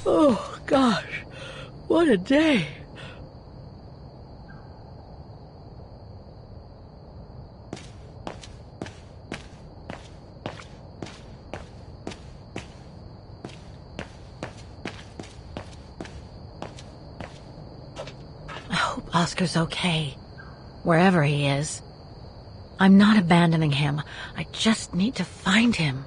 Oh, gosh. What a day. I hope Oscar's okay, wherever he is. I'm not abandoning him. I just need to find him.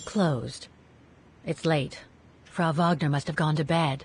Closed. It's late. Frau Wagner must have gone to bed.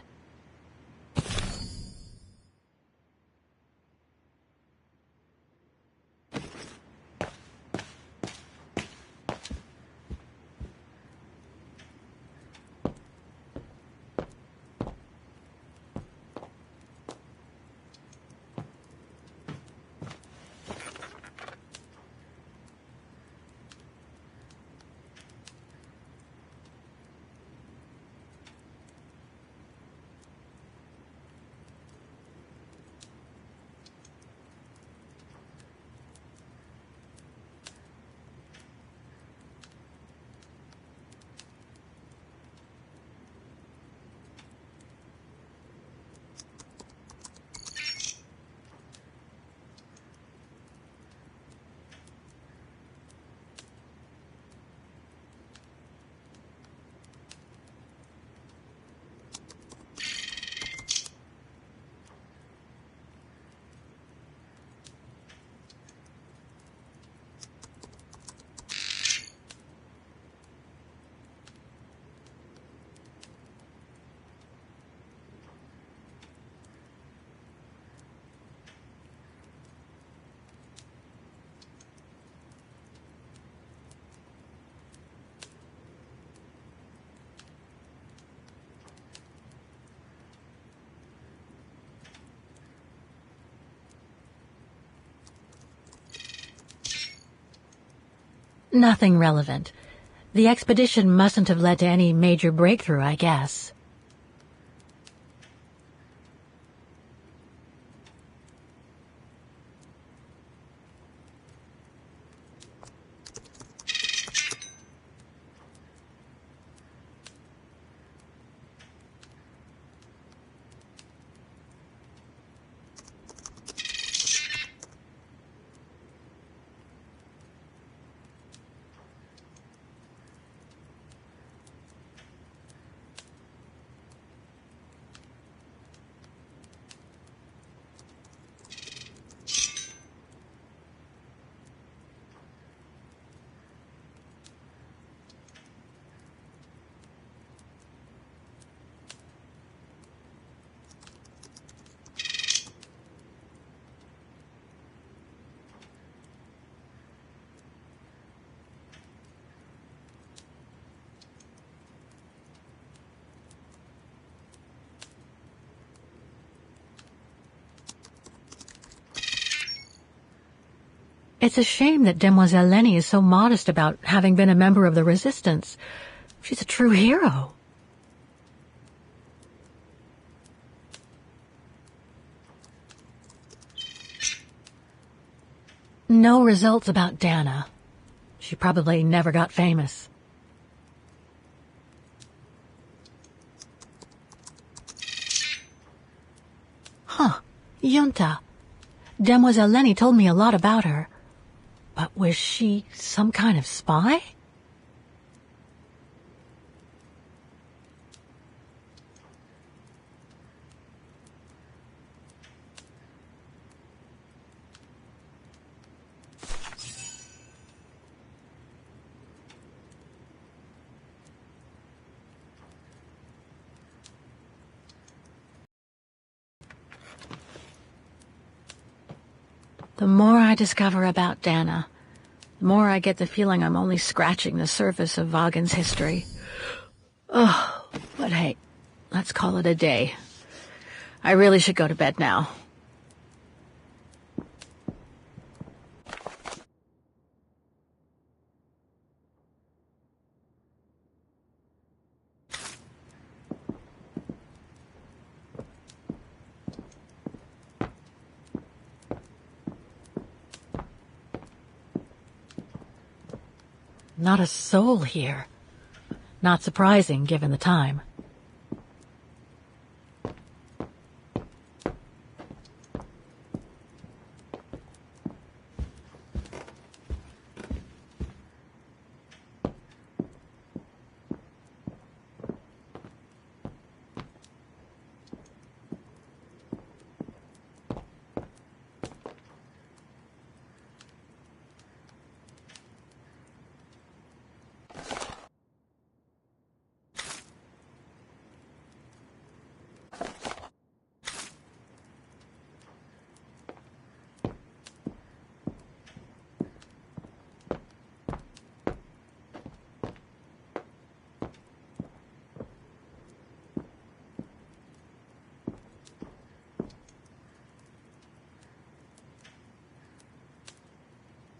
Nothing relevant. The expedition mustn't have led to any major breakthrough, I guess. It's a shame that Demoiselle Lenny is so modest about having been a member of the Resistance. She's a true hero. No results about Dana. She probably never got famous. Huh. Yunta. Demoiselle Lenny told me a lot about her. But was she some kind of spy? The more I discover about Dana, the more I get the feeling I'm only scratching the surface of Vaughan's history. Oh, but hey, let's call it a day. I really should go to bed now. Not a soul here. Not surprising, given the time.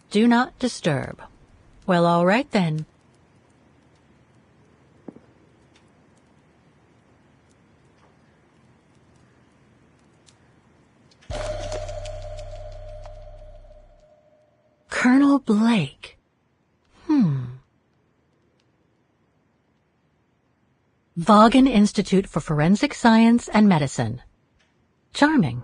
Do not disturb. Well, all right then. Colonel Blake. Vaughan Institute for Forensic Science and Medicine. Charming.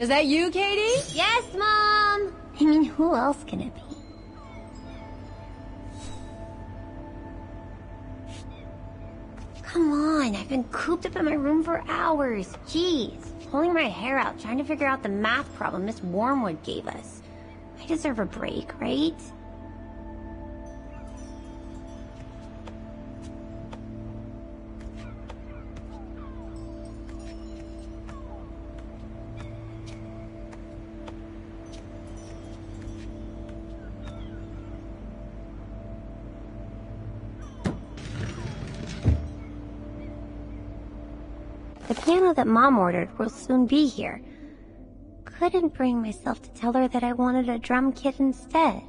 Is that you, Katie? Yes, Mom! I mean, who else can it be? Come on, I've been cooped up in my room for hours. Jeez, pulling my hair out, trying to figure out the math problem Miss Wormwood gave us. I deserve a break, right? The piano that Mom ordered will soon be here. Couldn't bring myself to tell her that I wanted a drum kit instead.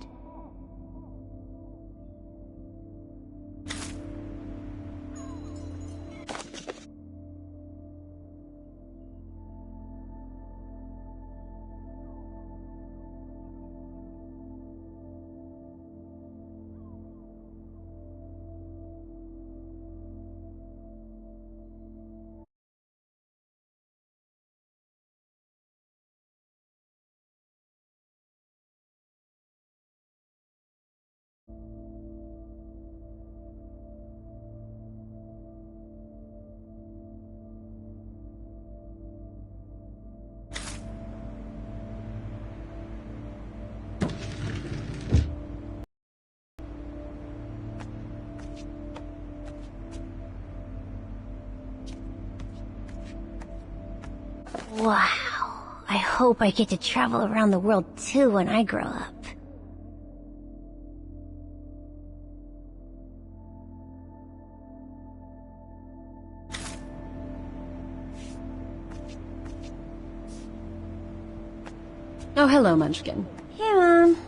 Wow, I hope I get to travel around the world too when I grow up. Oh, hello, Munchkin. Hey, Mom.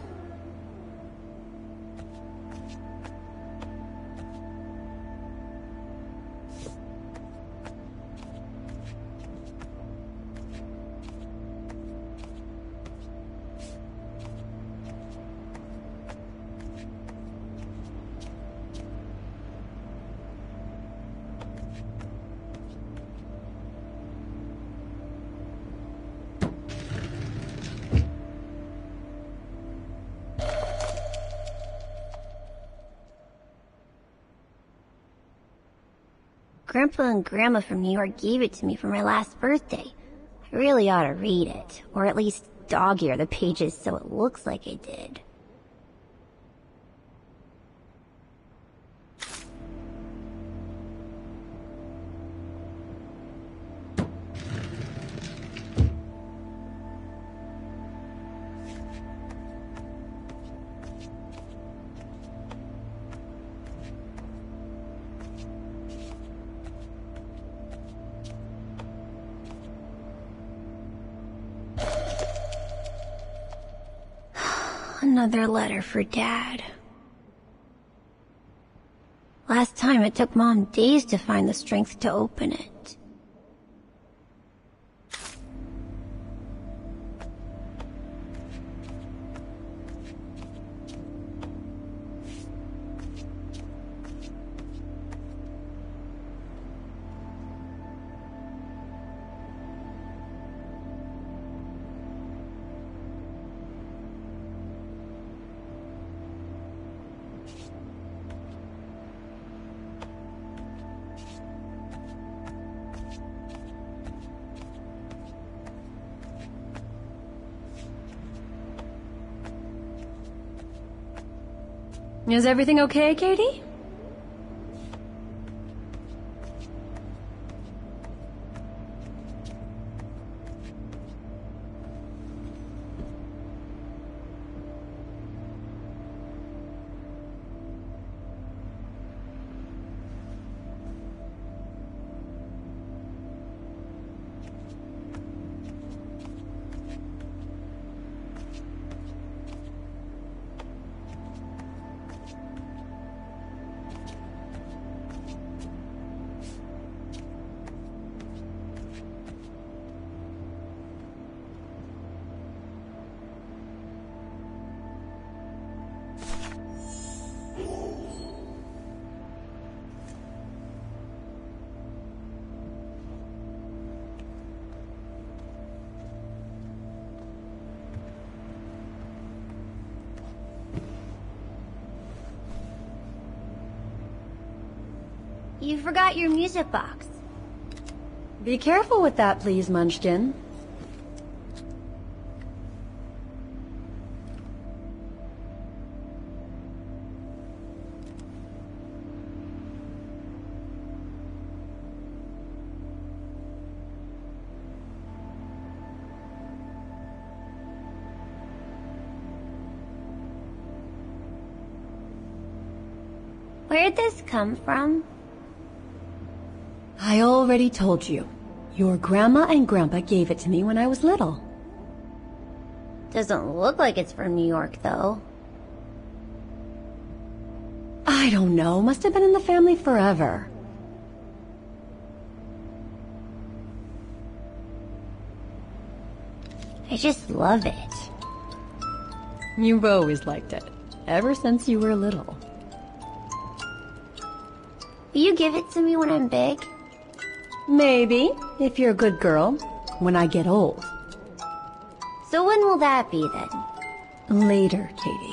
Grandpa and Grandma from New York gave it to me for my last birthday. I really ought to read it, or at least dog-ear the pages so it looks like I did. Another letter for Dad. Last time it took Mom days to find the strength to open it. Is everything okay, Katie? You forgot your music box. Be careful with that, please, Munchkin. Where'd this come from? I already told you. Your grandma and grandpa gave it to me when I was little. Doesn't look like it's from New York, though. I don't know. Must have been in the family forever. I just love it. You've always liked it. Ever since you were little. Will you give it to me when I'm big? Maybe, if you're a good girl, when I get old. So when will that be, then? Later, Katie.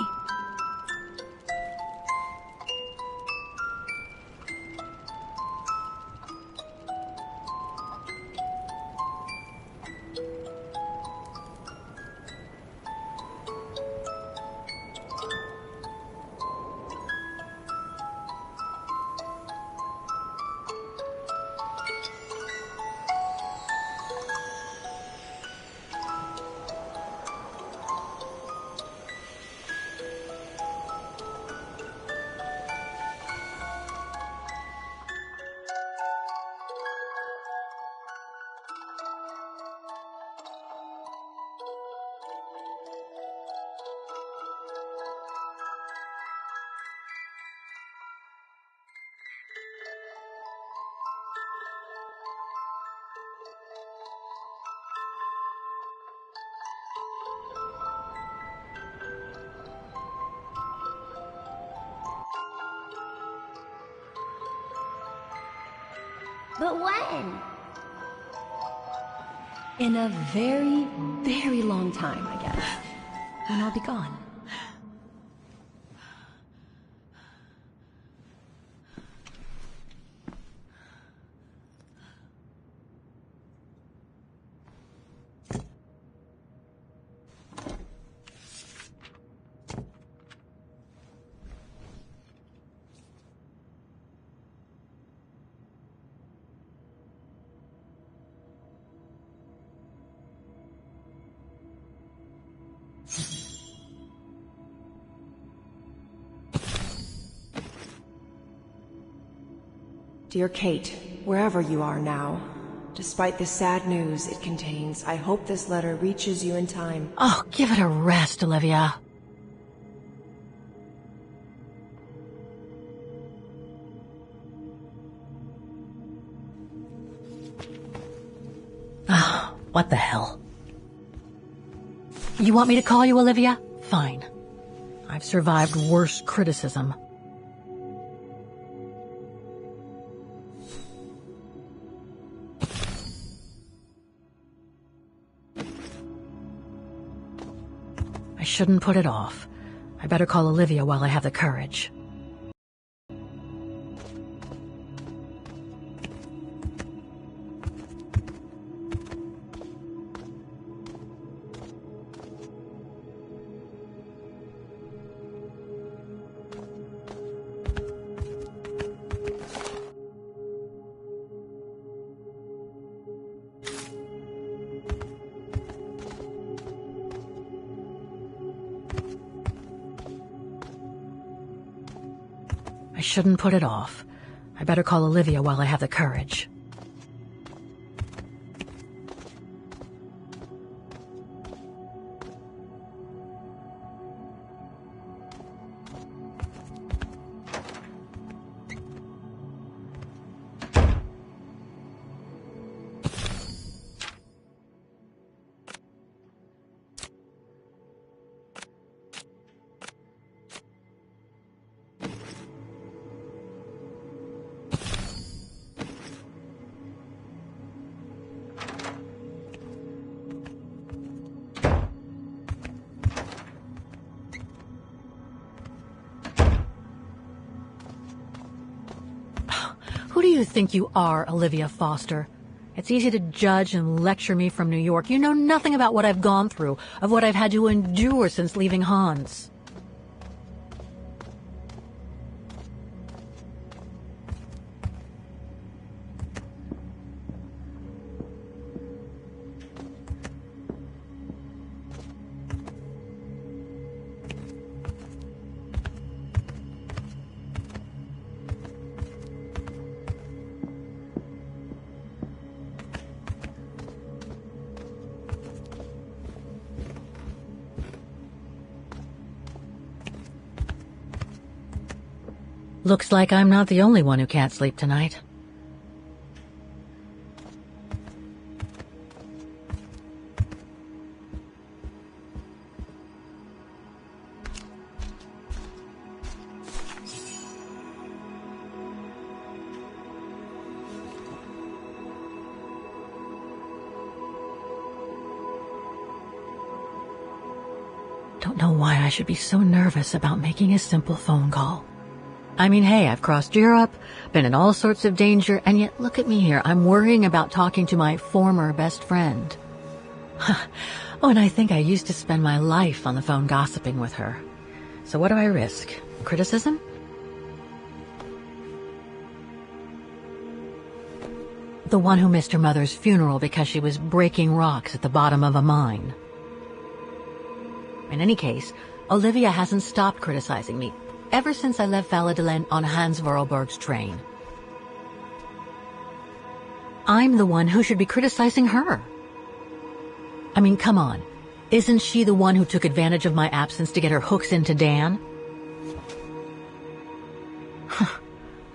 But when? In a very, very long time, I guess. When I'll be gone. Dear Kate, wherever you are now, despite the sad news it contains, I hope this letter reaches you in time. Oh, give it a rest, Olivia. Oh, what the hell? You want me to call you Olivia? Fine. I've survived worse criticism. I shouldn't put it off. I better call Olivia while I have the courage. I shouldn't put it off. I better call Olivia while I have the courage. you think you are, Olivia Foster? It's easy to judge and lecture me from New York. You know nothing about what I've gone through, of what I've had to endure since leaving Hans. Looks like I'm not the only one who can't sleep tonight. Don't know why I should be so nervous about making a simple phone call. I mean, hey, I've crossed Europe, been in all sorts of danger, and yet look at me here. I'm worrying about talking to my former best friend. Oh, and I think I used to spend my life on the phone gossiping with her. So what do I risk? Criticism? The one who missed her mother's funeral because she was breaking rocks at the bottom of a mine. In any case, Olivia hasn't stopped criticizing me ever since I left Valladolid on Hans Vorarlberg's train. I'm the one who should be criticizing her. I mean, come on. Isn't she the one who took advantage of my absence to get her hooks into Dan?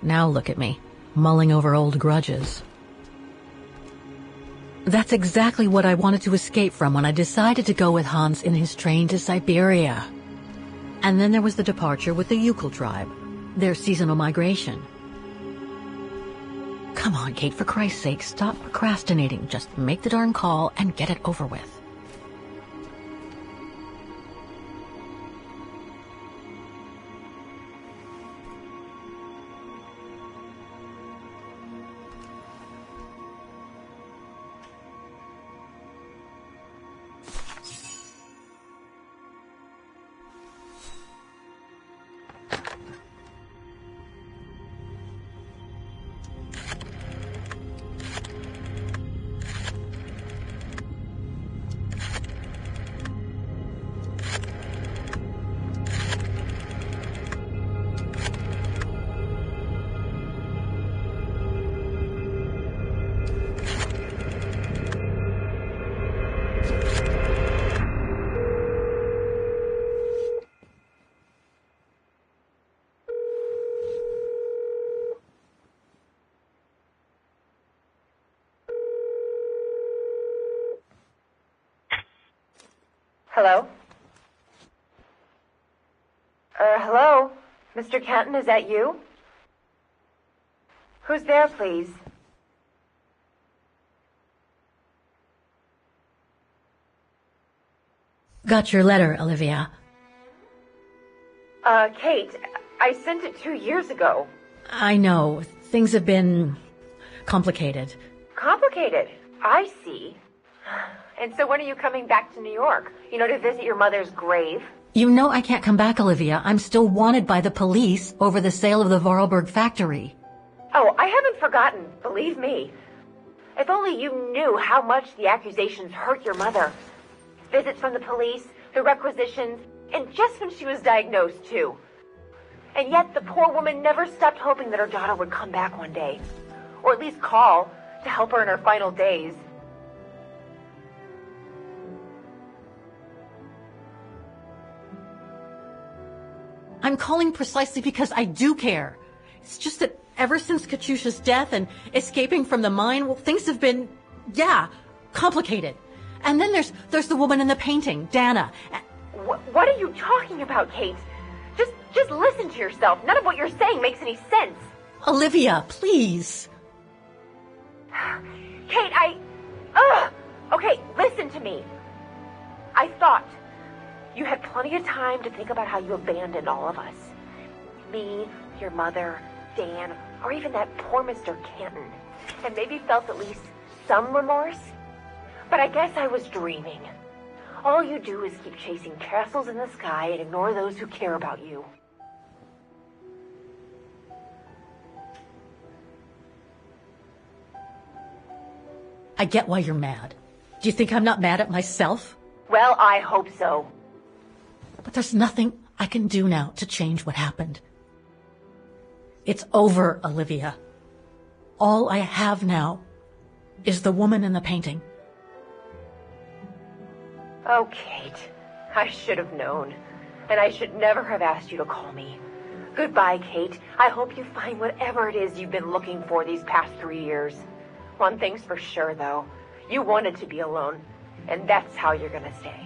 Now look at me, mulling over old grudges. That's exactly what I wanted to escape from when I decided to go with Hans in his train to Syberia. And then there was the departure with the Yukon tribe, their seasonal migration. Come on, Kate, for Christ's sake, stop procrastinating. Just make the darn call and get it over with. Hello? Hello? Mr. Canton, is that you? Who's there, please? Got your letter, Olivia. Kate, I sent it 2 years ago. I know. Things have been complicated. Complicated? I see. And so when are you coming back to New York? To visit your mother's grave? You know I can't come back, Olivia. I'm still wanted by the police over the sale of the Vorarlberg factory. Oh, I haven't forgotten, believe me. If only you knew how much the accusations hurt your mother. Visits from the police, the requisitions, and just when she was diagnosed, too. And yet the poor woman never stopped hoping that her daughter would come back one day. Or at least call to help her in her final days. I'm calling precisely because I do care. It's just that ever since Katyusha's death and escaping from the mine, well, things have been, complicated. And then there's the woman in the painting, Dana. What are you talking about, Kate? Just listen to yourself. None of what you're saying makes any sense. Olivia, please. Kate, Okay, listen to me. I thought you had plenty of time to think about how you abandoned all of us. Me, your mother, Dan, Or even that poor Mr. Canton. And maybe felt at least some remorse. But I guess I was dreaming. All you do is keep chasing castles in the sky and ignore those who care about you. I get why you're mad. Do you think I'm not mad at myself? Well, I hope so. But there's nothing I can do now to change what happened. It's over, Olivia. All I have now is the woman in the painting. Oh, Kate. I should have known. And I should never have asked you to call me. Goodbye, Kate. I hope you find whatever it is you've been looking for these past 3 years. One thing's for sure, though. You wanted to be alone. And that's how you're gonna stay.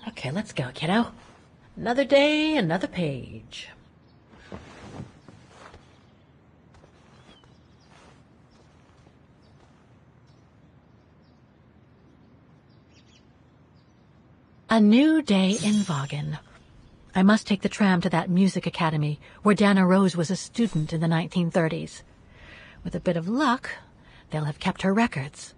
Okay, let's go, kiddo. Another day, another page. A new day in Vaughan. I must take the tram to that music academy where Dana Rose was a student in the 1930s. With a bit of luck, they'll have kept her records.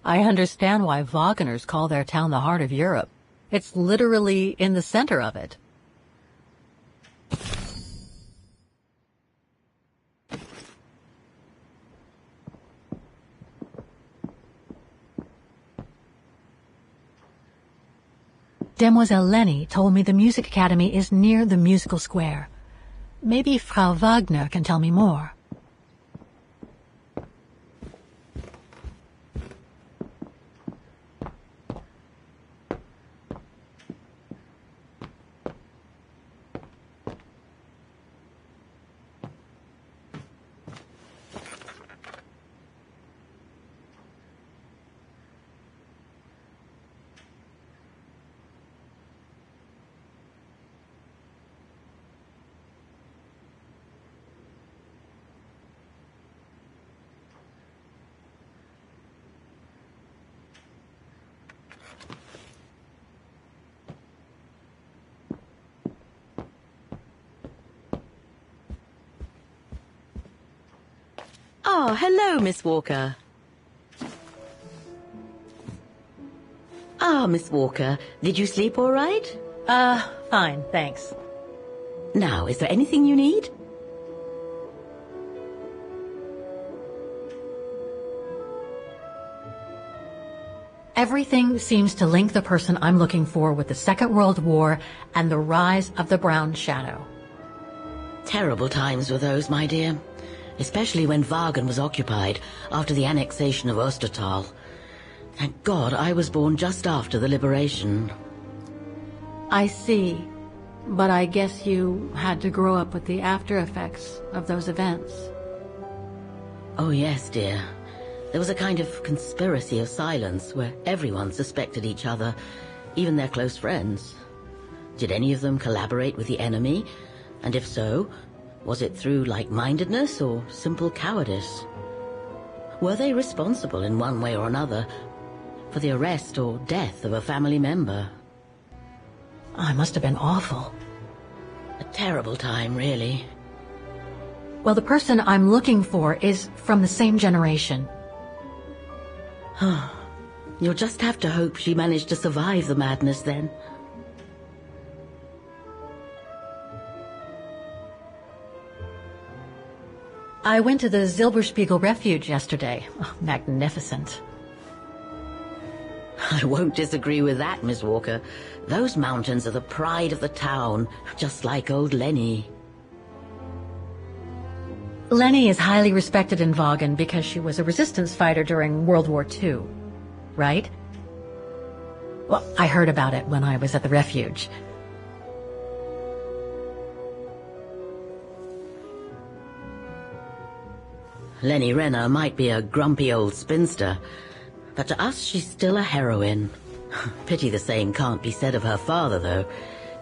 I understand why Waggoners call their town the heart of Europe. It's literally in the center of it. Demoiselle Lenny told me the music academy is near the musical square. Maybe Frau Wagner can tell me more. Ah, hello, Miss Walker. Ah, Miss Walker, did you sleep all right? Fine, thanks. Now, is there anything you need? Everything seems to link the person I'm looking for with the Second World War and the rise of the Brown Shadow. Terrible times were those, my dear. Especially when Wagen was occupied after the annexation of Ostertal. Thank God I was born just after the liberation. I see. But I guess you had to grow up with the after effects of those events. Oh yes, dear. There was a kind of conspiracy of silence where everyone suspected each other, even their close friends. Did any of them collaborate with the enemy? And if so, was it through like-mindedness or simple cowardice? Were they responsible in one way or another for the arrest or death of a family member? Oh, it must have been awful. A terrible time, really. Well, the person I'm looking for is from the same generation. You'll just have to hope she managed to survive the madness then. I went to the Silberspiegel Refuge yesterday. Oh, magnificent. I won't disagree with that, Miss Walker. Those mountains are the pride of the town, just like old Lenny. Lenny is highly respected in Wagen because she was a resistance fighter during World War II, right? Well, I heard about it when I was at the refuge. Lenny Renner might be a grumpy old spinster, but to us she's still a heroine. Pity the same can't be said of her father, though.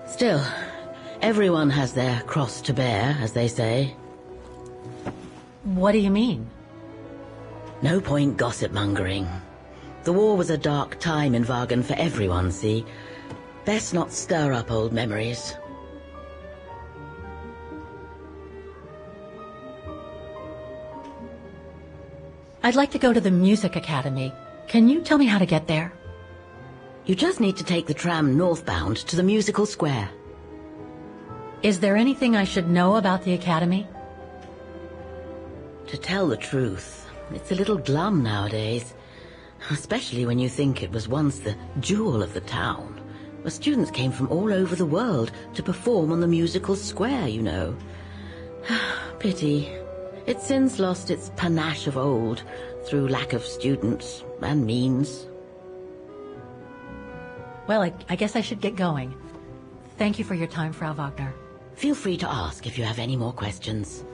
Still, everyone has their cross to bear, as they say. What do you mean? No point gossip-mongering. The war was a dark time in Wagen for everyone, see? Best not stir up old memories. I'd like to go to the Music Academy. Can you tell me how to get there? You just need to take the tram northbound to the musical square. Is there anything I should know about the Academy? To tell the truth, it's a little glum nowadays. Especially when you think it was once the jewel of the town, where students came from all over the world to perform on the musical square, you know. Pity. It's since lost its panache of old through lack of students and means. Well, I guess I should get going. Thank you for your time, Frau Wagner. Feel free to ask if you have any more questions.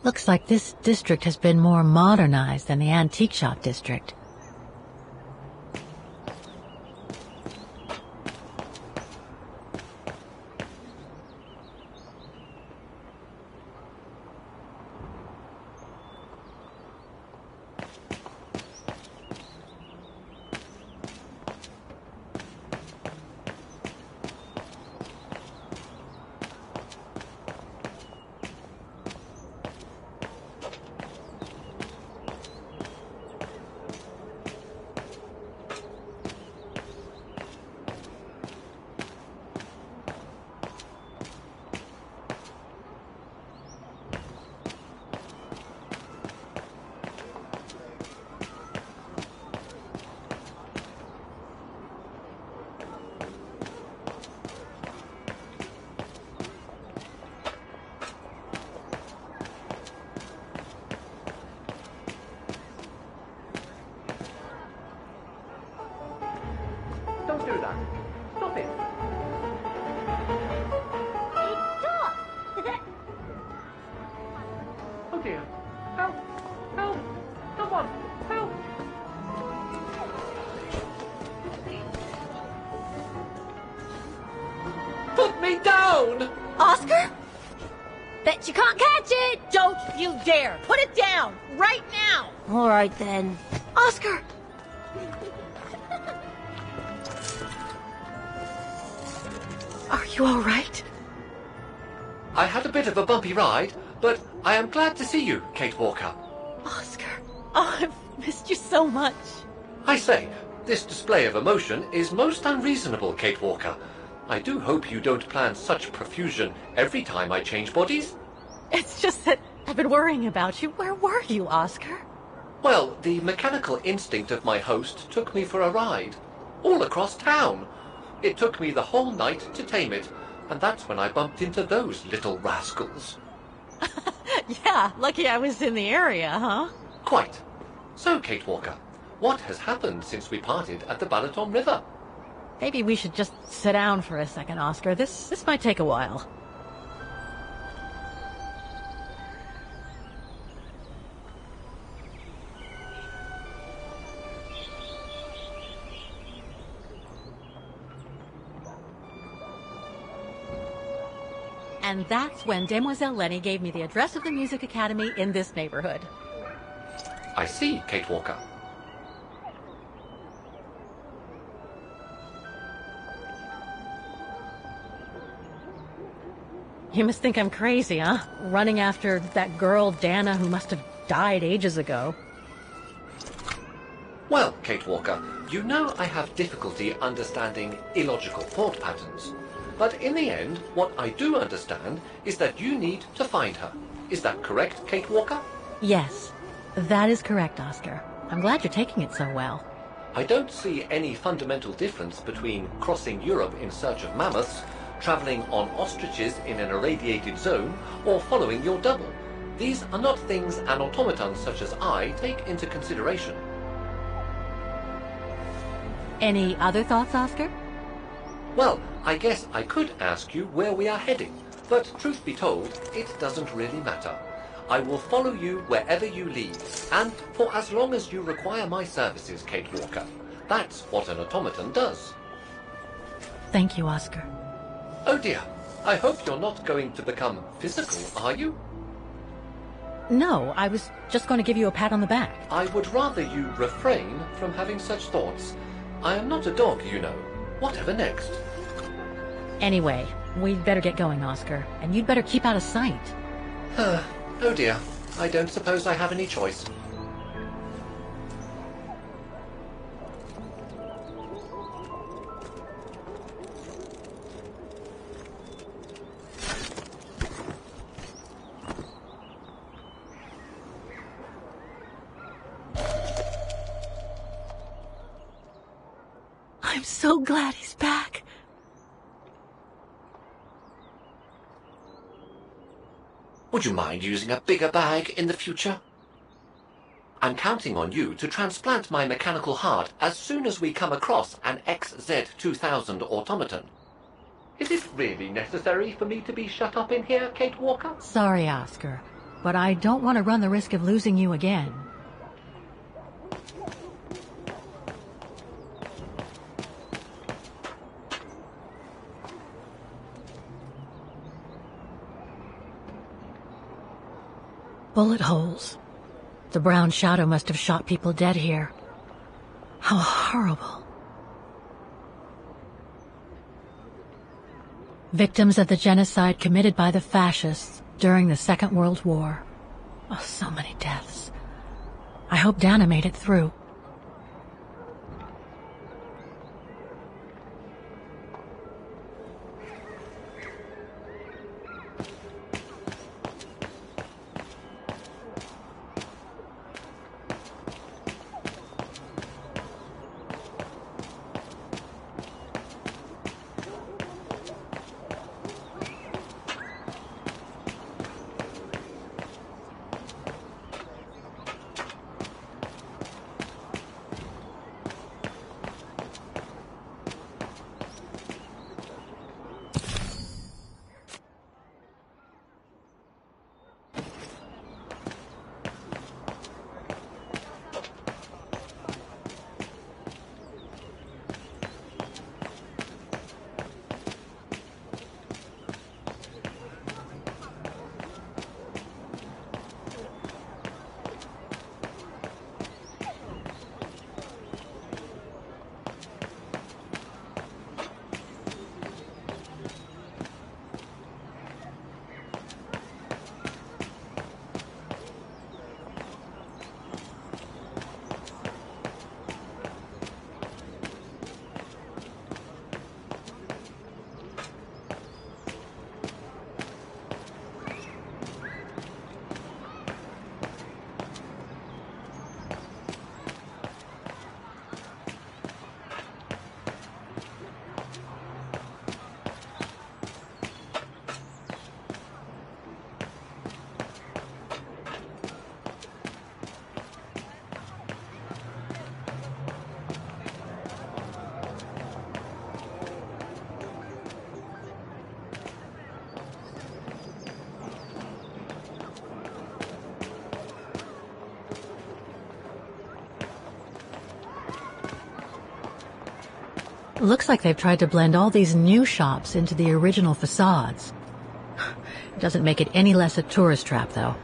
Looks like this district has been more modernized than the antique shop district. Don't do that. Stop it. Hey, stop! Oh dear. Help! Help! Someone! Help! Put me down! Oscar? Bet you can't catch it! Don't you dare! Put it down! Right now! Alright then. Oscar! Are you all right? I had a bit of a bumpy ride, but I am glad to see you, Kate Walker. Oscar. Oh, I've missed you so much. I say, this display of emotion is most unreasonable, Kate Walker. I do hope you don't plan such profusion every time I change bodies. It's just that I've been worrying about you. Where were you, Oscar? Well, the mechanical instinct of my host took me for a ride, all across town. It took me the whole night to tame it, and that's when I bumped into those little rascals. Yeah, lucky I was in the area, huh? Quite. So, Kate Walker, what has happened since we parted at the Balaton River? Maybe we should just sit down for a second, Oscar. This might take a while. And that's when Demoiselle Lenny gave me the address of the Music Academy in this neighborhood. I see, Kate Walker. You must think I'm crazy, huh? Running after that girl, Dana, who must have died ages ago. Well, Kate Walker, you know I have difficulty understanding illogical thought patterns. But in the end, what I do understand is that you need to find her. Is that correct, Kate Walker? Yes, that is correct, Oscar. I'm glad you're taking it so well. I don't see any fundamental difference between crossing Europe in search of mammoths, travelling on ostriches in an irradiated zone, or following your double. These are not things an automaton such as I take into consideration. Any other thoughts, Oscar? Well, I guess I could ask you where we are heading, but truth be told, it doesn't really matter. I will follow you wherever you lead, and for as long as you require my services, Kate Walker. That's what an automaton does. Thank you, Oscar. Oh dear, I hope you're not going to become physical, are you? No, I was just going to give you a pat on the back. I would rather you refrain from having such thoughts. I am not a dog, you know. Whatever next? Anyway, we'd better get going, Oscar, and you'd better keep out of sight. Oh dear, I don't suppose I have any choice. I'm so glad he's back. Would you mind using a bigger bag in the future? I'm counting on you to transplant my mechanical heart as soon as we come across an XZ-2000 automaton. Is it really necessary for me to be shut up in here, Kate Walker? Sorry, Oscar, but I don't want to run the risk of losing you again. Bullet holes. The brown shadow must have shot people dead here. How horrible. Victims of the genocide committed by the fascists during the Second World War. Oh, so many deaths. I hope Dana made it through. Looks like they've tried to blend all these new shops into the original facades. Doesn't make it any less a tourist trap, though.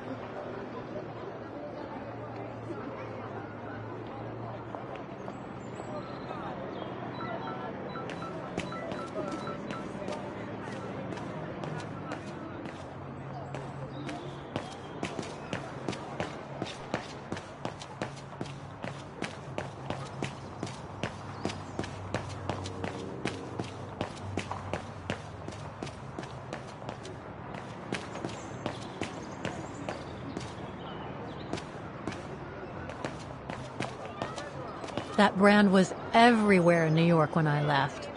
That brand was everywhere in New York when I left.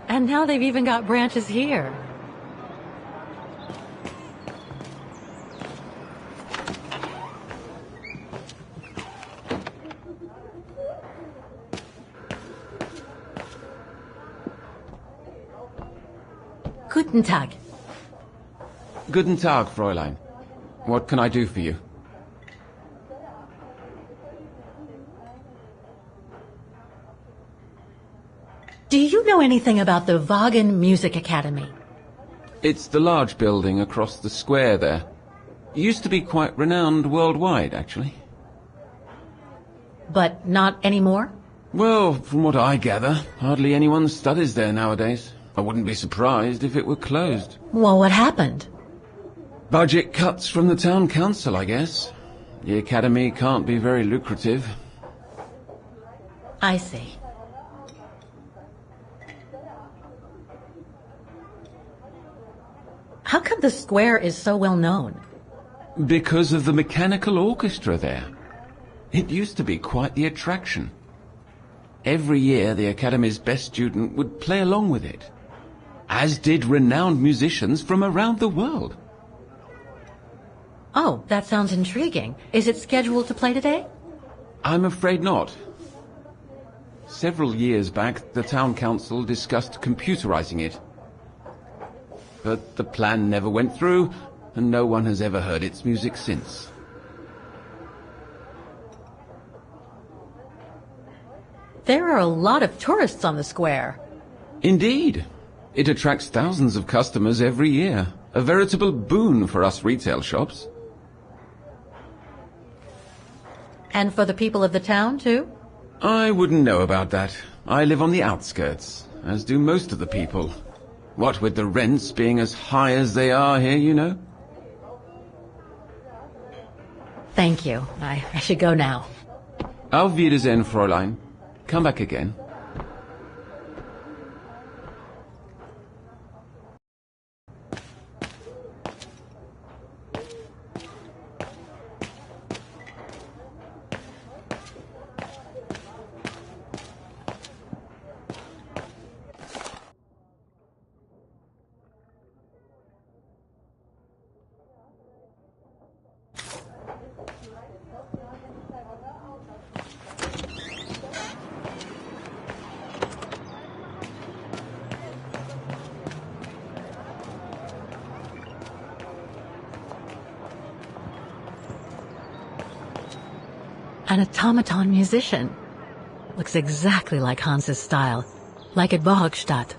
And now they've even got branches here. Guten Tag. Guten Tag, Fräulein. What can I do for you? Do you know anything about the Wagen Music Academy? It's the large building across the square there. It used to be quite renowned worldwide, actually. But not anymore? Well, from what I gather, hardly anyone studies there nowadays. I wouldn't be surprised if it were closed. Well, what happened? Budget cuts from the town council, I guess. The academy can't be very lucrative. I see. How come the square is so well known? Because of the mechanical orchestra there. It used to be quite the attraction. Every year the academy's best student would play along with it, as did renowned musicians from around the world. Oh, that sounds intriguing. Is it scheduled to play today? I'm afraid not. Several years back, the town council discussed computerizing it. But the plan never went through, and no one has ever heard its music since. There are a lot of tourists on the square. Indeed. It attracts thousands of customers every year. A veritable boon for us retail shops. And for the people of the town, too? I wouldn't know about that. I live on the outskirts, as do most of the people. What with the rents being as high as they are here, you know. Thank you. I should go now. Auf Wiedersehen, Fräulein. Come back again. An automaton musician. Looks exactly like Hans's style, like at Borgstadt.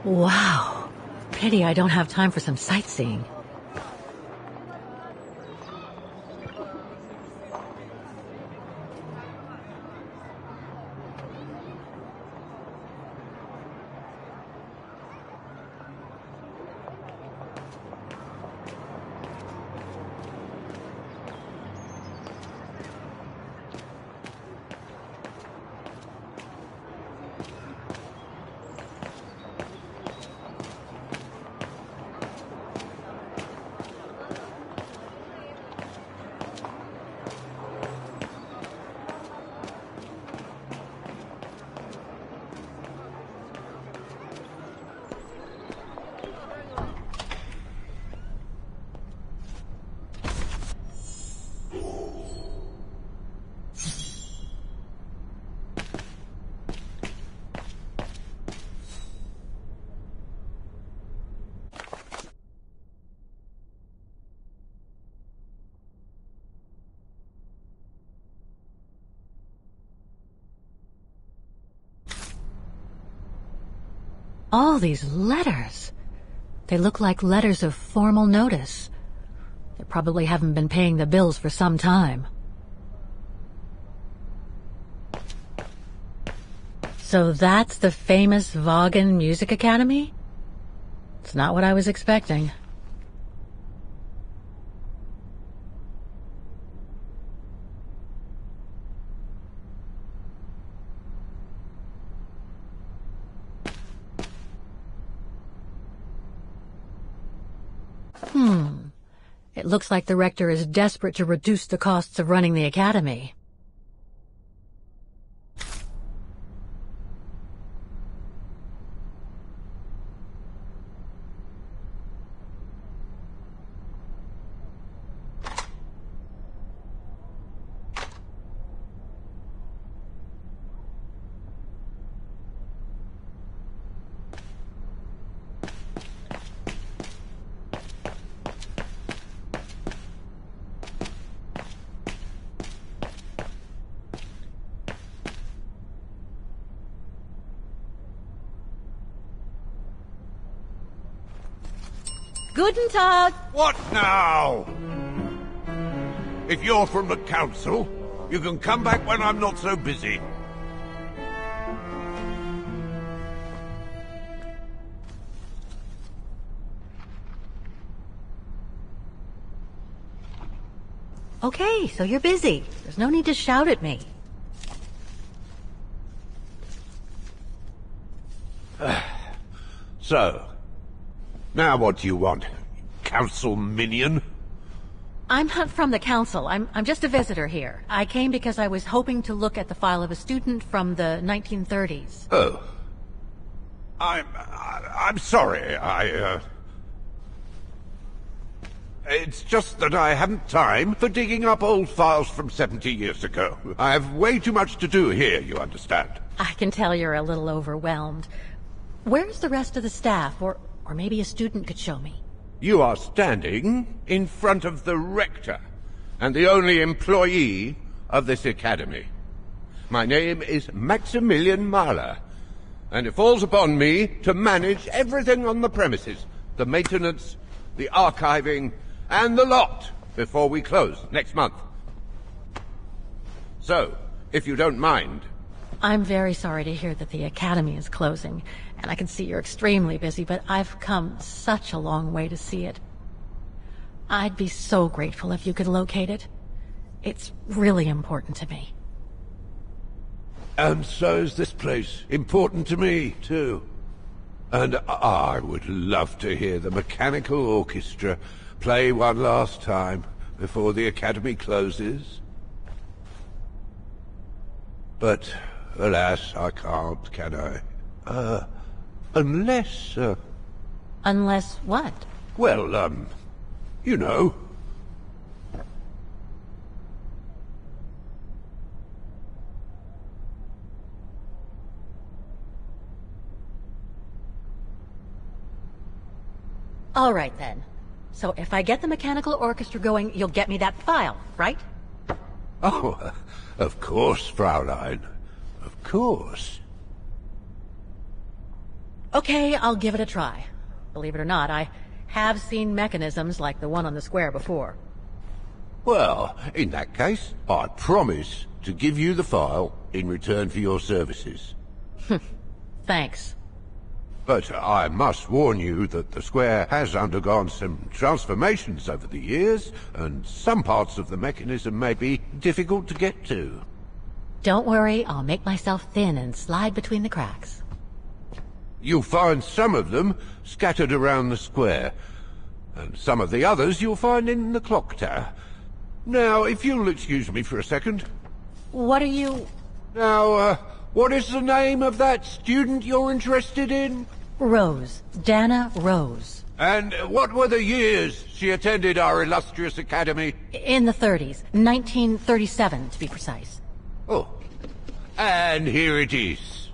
Wow. Pity I don't have time for some sightseeing. All these letters. They look like letters of formal notice. They probably haven't been paying the bills for some time. So that's the famous Vaughan Music Academy? It's not what I was expecting. It looks like the rector is desperate to reduce the costs of running the academy. Guten Tag! What now? If you're from the council, you can come back when I'm not so busy. Okay, so you're busy. There's no need to shout at me. So, now what do you want? Council minion? I'm not from the council. I'm just a visitor here. I came because I was hoping to look at the file of a student from the 1930s. Oh. I'm sorry, It's just that I haven't time for digging up old files from 70 years ago. I have way too much to do here, you understand. I can tell you're a little overwhelmed. Where's the rest of the staff? Or maybe a student could show me. You are standing in front of the rector, and the only employee of this academy. My name is Maximilian Mahler, and it falls upon me to manage everything on the premises. The maintenance, the archiving, and the lot before we close next month. So, if you don't mind... I'm very sorry to hear that the academy is closing, and I can see you're extremely busy, but I've come such a long way to see it. I'd be so grateful if you could locate it. It's really important to me. And so is this place important to me, too. And I would love to hear the mechanical orchestra play one last time before the academy closes. But, alas, I can't, can I? Unless... Unless what? Well, you know. All right, then. So if I get the mechanical orchestra going, you'll get me that file, right? Oh, of course, Fraulein. Of course. Okay, I'll give it a try. Believe it or not, I have seen mechanisms like the one on the square before. Well, in that case, I promise to give you the file in return for your services. Thanks. But I must warn you that the square has undergone some transformations over the years, and some parts of the mechanism may be difficult to get to. Don't worry, I'll make myself thin and slide between the cracks. You'll find some of them scattered around the square, and some of the others you'll find in the clock tower. Now, if you'll excuse me for a second. What are you... Now, what is the name of that student you're interested in? Rose. Dana Rose. And what were the years she attended our illustrious academy? In the 30s. 1937, to be precise. Oh. And here it is.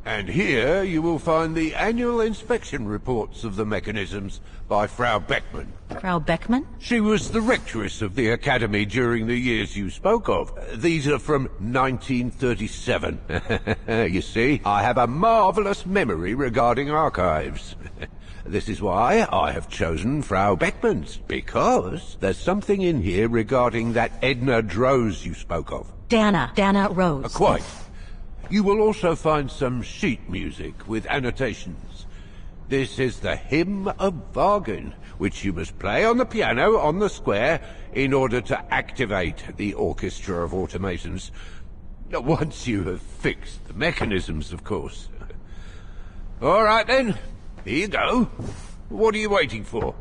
And here you will find the annual inspection reports of the mechanisms by Frau Beckmann. Frau Beckmann? She was the rectoress of the Academy during the years you spoke of. These are from 1937. You see, I have a marvellous memory regarding archives. This is why I have chosen Frau Beckmann's, because there's something in here regarding that Edna Drose you spoke of. Dana Rose. Quite. You will also find some sheet music with annotations. This is the Hymn of Wagen, which you must play on the piano on the square in order to activate the Orchestra of Automatons. Once you have fixed the mechanisms, of course. All right then, here you go. What are you waiting for?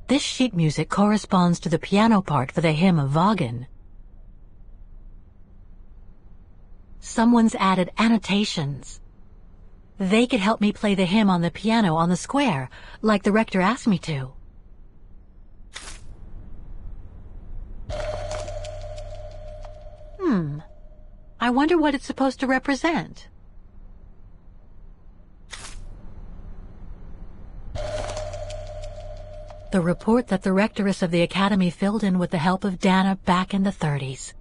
This sheet music corresponds to the piano part for the Hymn of Wagen. Someone's added annotations. They could help me play the hymn on the piano on the square, like the rector asked me to. I wonder what it's supposed to represent. The report that the rectoress of the Academy filled in with the help of Dana back in the 30s.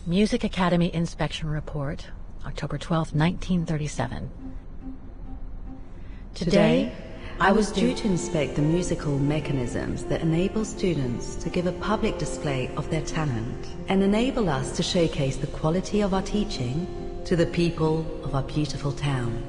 Music Academy Inspection Report, October 12, 1937. Today, I was due to inspect the musical mechanisms that enable students to give a public display of their talent and enable us to showcase the quality of our teaching to the people of our beautiful town.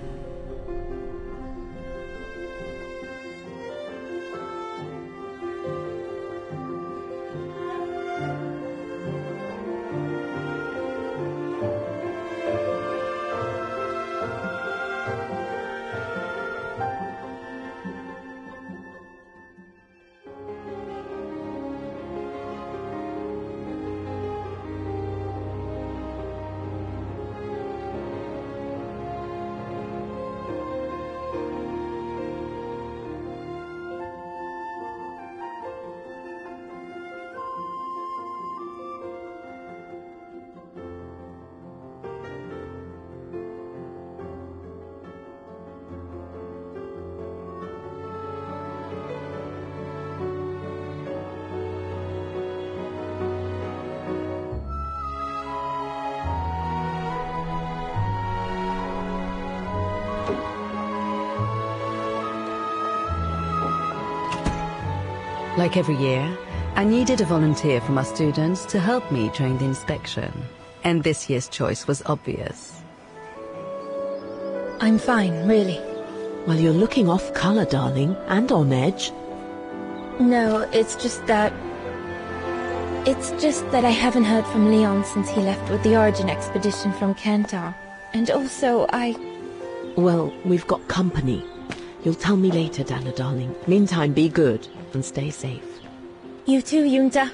Like every year, I needed a volunteer from our students to help me during the inspection. And this year's choice was obvious. I'm fine, really. Well, you're looking off color, darling, and on edge. No, it's just that I haven't heard from Leon since he left with the Origin expedition from Kantar. And also, Well, we've got company. You'll tell me later, Dana, darling. Meantime, be good and stay safe. You too, Yunta.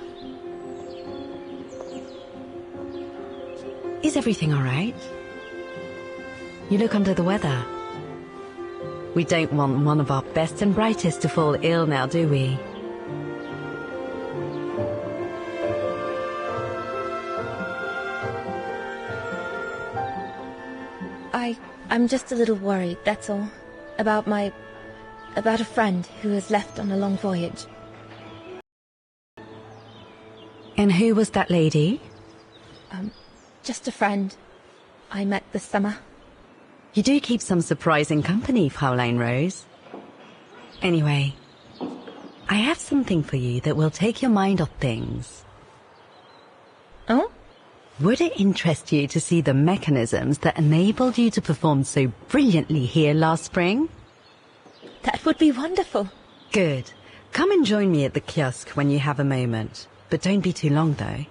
Is everything all right? You look under the weather. We don't want one of our best and brightest to fall ill now, do we? I'm just a little worried, that's all. About a friend who has left on a long voyage. And who was that lady? Just a friend I met this summer. You do keep some surprising company, Fraulein Rose. Anyway, I have something for you that will take your mind off things. Oh? Would it interest you to see the mechanisms that enabled you to perform so brilliantly here last spring? That would be wonderful. Good. Come and join me at the kiosk when you have a moment. But don't be too long, though.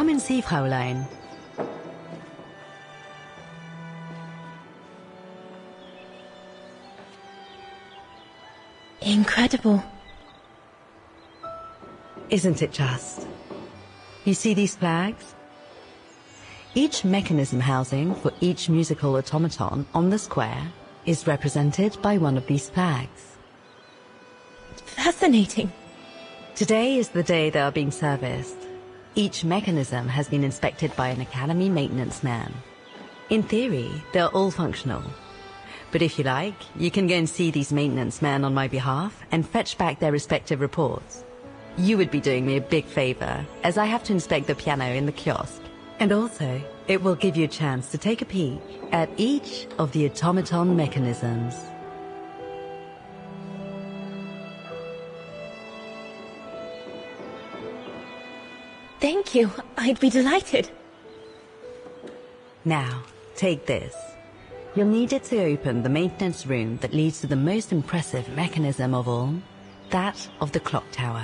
Come and see, Fräulein. Incredible. Isn't it just? You see these flags? Each mechanism housing for each musical automaton on the square is represented by one of these flags. Fascinating. Today is the day they are being serviced. Each mechanism has been inspected by an Academy maintenance man. In theory, they're all functional. But if you like, you can go and see these maintenance men on my behalf and fetch back their respective reports. You would be doing me a big favor, as I have to inspect the piano in the kiosk. And also, it will give you a chance to take a peek at each of the automaton mechanisms. Thank you. I'd be delighted. Now, take this. You'll need it to open the maintenance room that leads to the most impressive mechanism of all, that of the clock tower.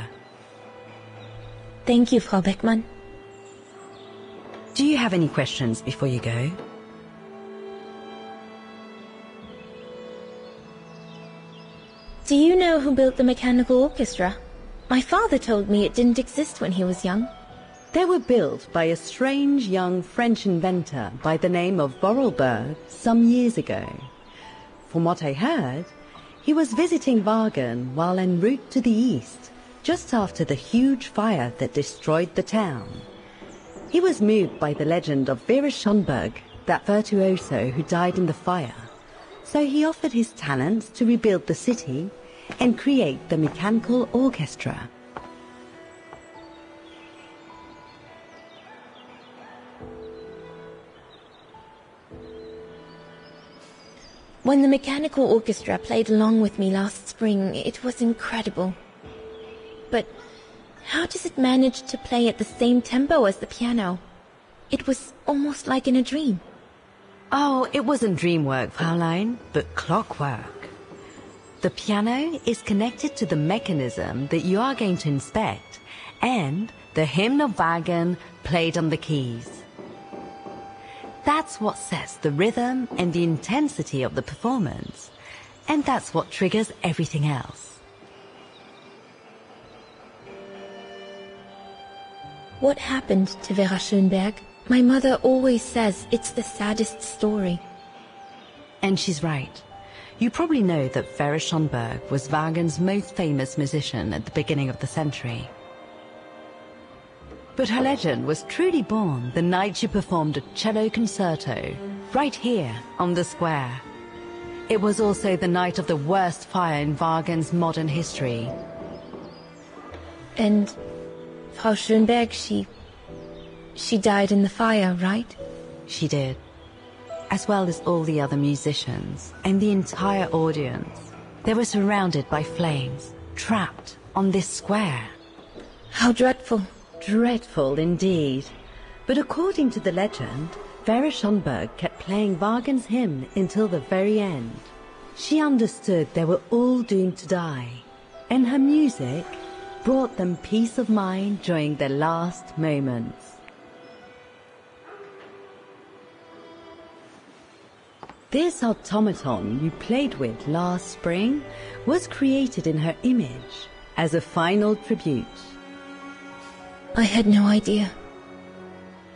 Thank you, Frau Beckmann. Do you have any questions before you go? Do you know who built the mechanical orchestra? My father told me it didn't exist when he was young. They were built by a strange young French inventor by the name of Vorarlberg some years ago. From what I heard, he was visiting Wagen while en route to the east, just after the huge fire that destroyed the town. He was moved by the legend of Vera Schönberg, that virtuoso who died in the fire, so he offered his talents to rebuild the city and create the mechanical orchestra. When the mechanical orchestra played along with me last spring, it was incredible. But how does it manage to play at the same tempo as the piano? It was almost like in a dream. Oh, it wasn't dream work, Fräulein, but clockwork. The piano is connected to the mechanism that you are going to inspect, and the hymn of Wagen played on the keys. That's what sets the rhythm and the intensity of the performance, and that's what triggers everything else. What happened to Vera Schönberg? My mother always says it's the saddest story. And she's right. You probably know that Vera Schönberg was Wagen's most famous musician at the beginning of the century. But her legend was truly born the night she performed a cello concerto, right here on the square. It was also the night of the worst fire in Wagen's modern history. And Frau Schönberg, she died in the fire, right? She did. As well as all the other musicians and the entire audience. They were surrounded by flames, trapped on this square. How dreadful. Dreadful indeed. But according to the legend, Vera Schönberg kept playing Wagen's hymn until the very end. She understood they were all doomed to die, and her music brought them peace of mind during their last moments. This automaton you played with last spring was created in her image as a final tribute. I had no idea.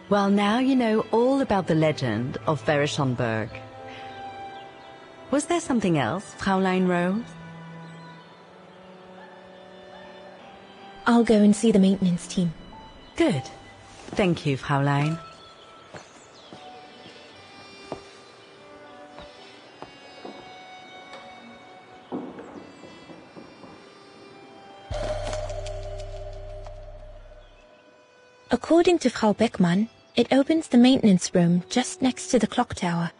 Well, now you know all about the legend of Vera Schönberg. Was there something else, Fräulein Rose? I'll go and see the maintenance team. Good. Thank you, Fräulein. According to Frau Beckmann, it opens the maintenance room just next to the clock tower.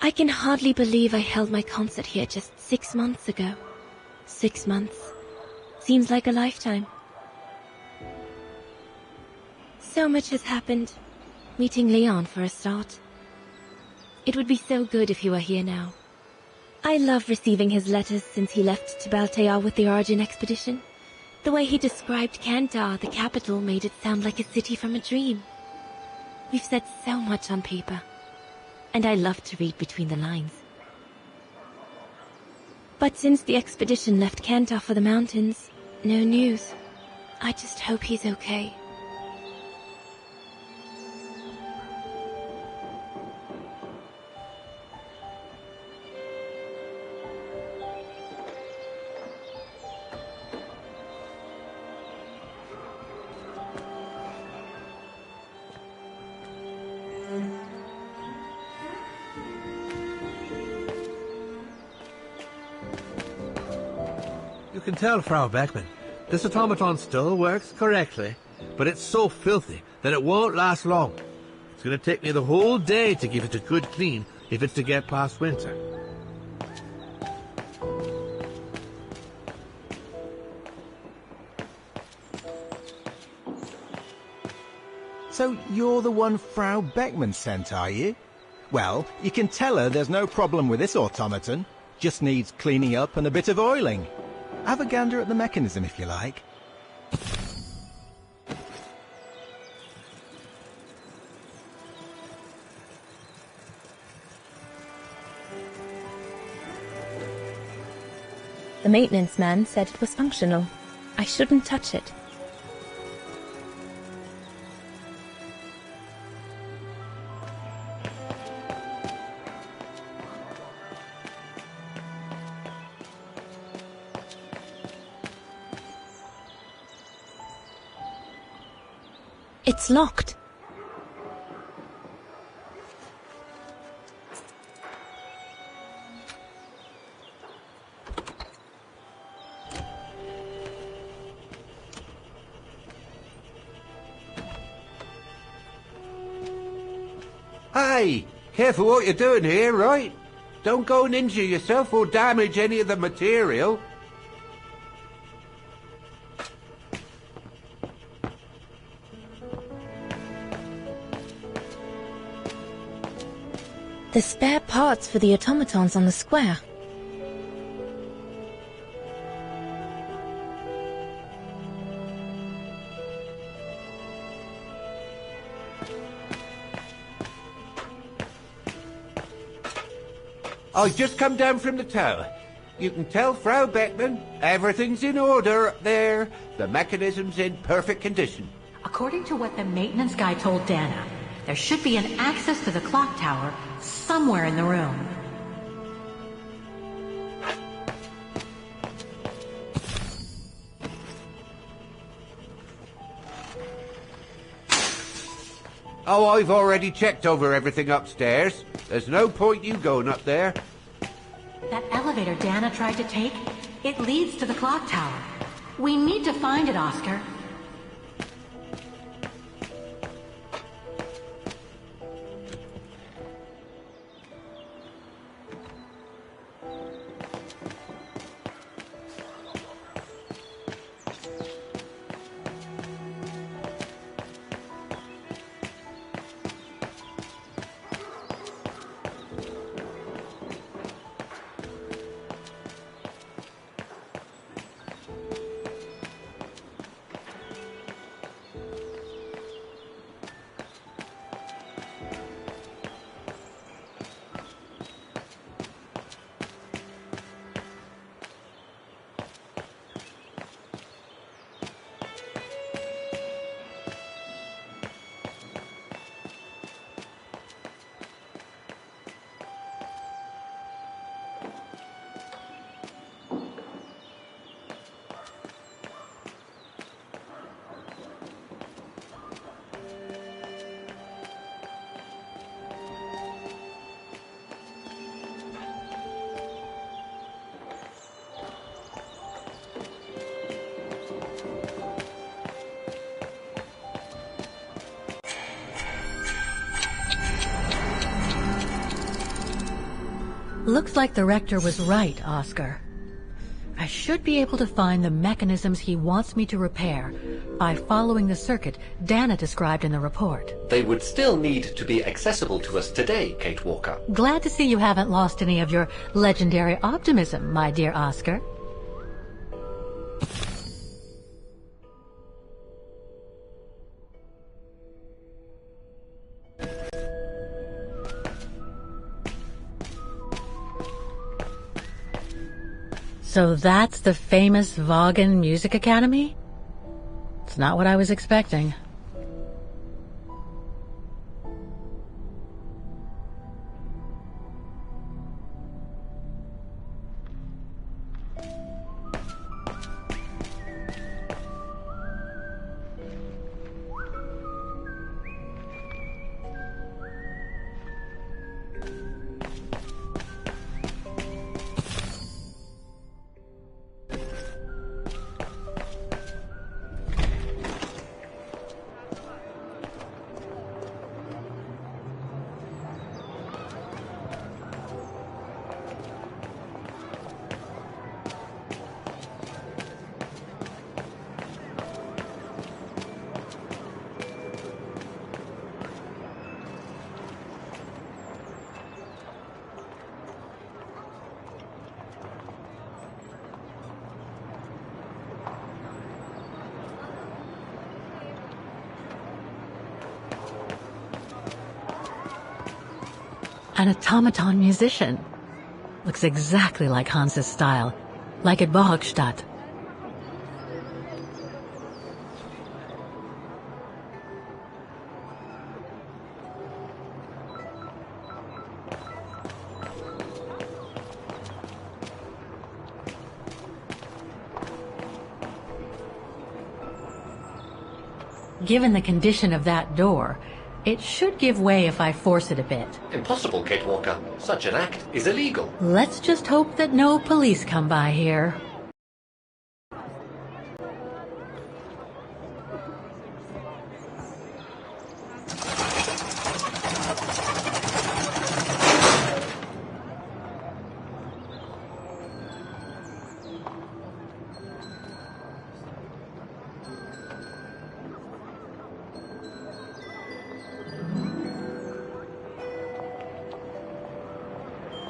I can hardly believe I held my concert here just 6 months ago. 6 months. Seems like a lifetime. So much has happened. Meeting Leon for a start. It would be so good if he were here now. I love receiving his letters since he left to Baltear with the Origin expedition. The way he described Kantar, the capital, made it sound like a city from a dream. We've said so much on paper, and I love to read between the lines. But since the expedition left Kantar for the mountains, no news. I just hope he's okay. You can tell, Frau Beckman, this automaton still works correctly, but it's so filthy that it won't last long. It's going to take me the whole day to give it a good clean if it's to get past winter. So you're the one Frau Beckman sent, are you? Well, you can tell her there's no problem with this automaton. Just needs cleaning up and a bit of oiling. Have a gander at the mechanism if you like. The maintenance man said it was functional. I shouldn't touch it. It's locked. Hey, careful what you're doing here, right? Don't go and injure yourself or damage any of the material. The spare parts for the automatons on the square. I just come down from the tower. You can tell Frau Beckman everything's in order up there. The mechanism's in perfect condition. According to what the maintenance guy told Dana, there should be an access to the clock tower somewhere in the room. Oh, I've already checked over everything upstairs. There's no point you going up there. That elevator Dana tried to take, it leads to the clock tower. We need to find it, Oscar. Looks like the rector was right, Oscar. I should be able to find the mechanisms he wants me to repair by following the circuit Dana described in the report. They would still need to be accessible to us today, Kate Walker. Glad to see you haven't lost any of your legendary optimism, my dear Oscar. So that's the famous Vaughan Music Academy? It's not what I was expecting. An automaton musician. Looks exactly like Hans's style, like at Bohogstadt. Given the condition of that door, it should give way if I force it a bit. Impossible, Kate Walker. Such an act is illegal. Let's just hope that no police come by here.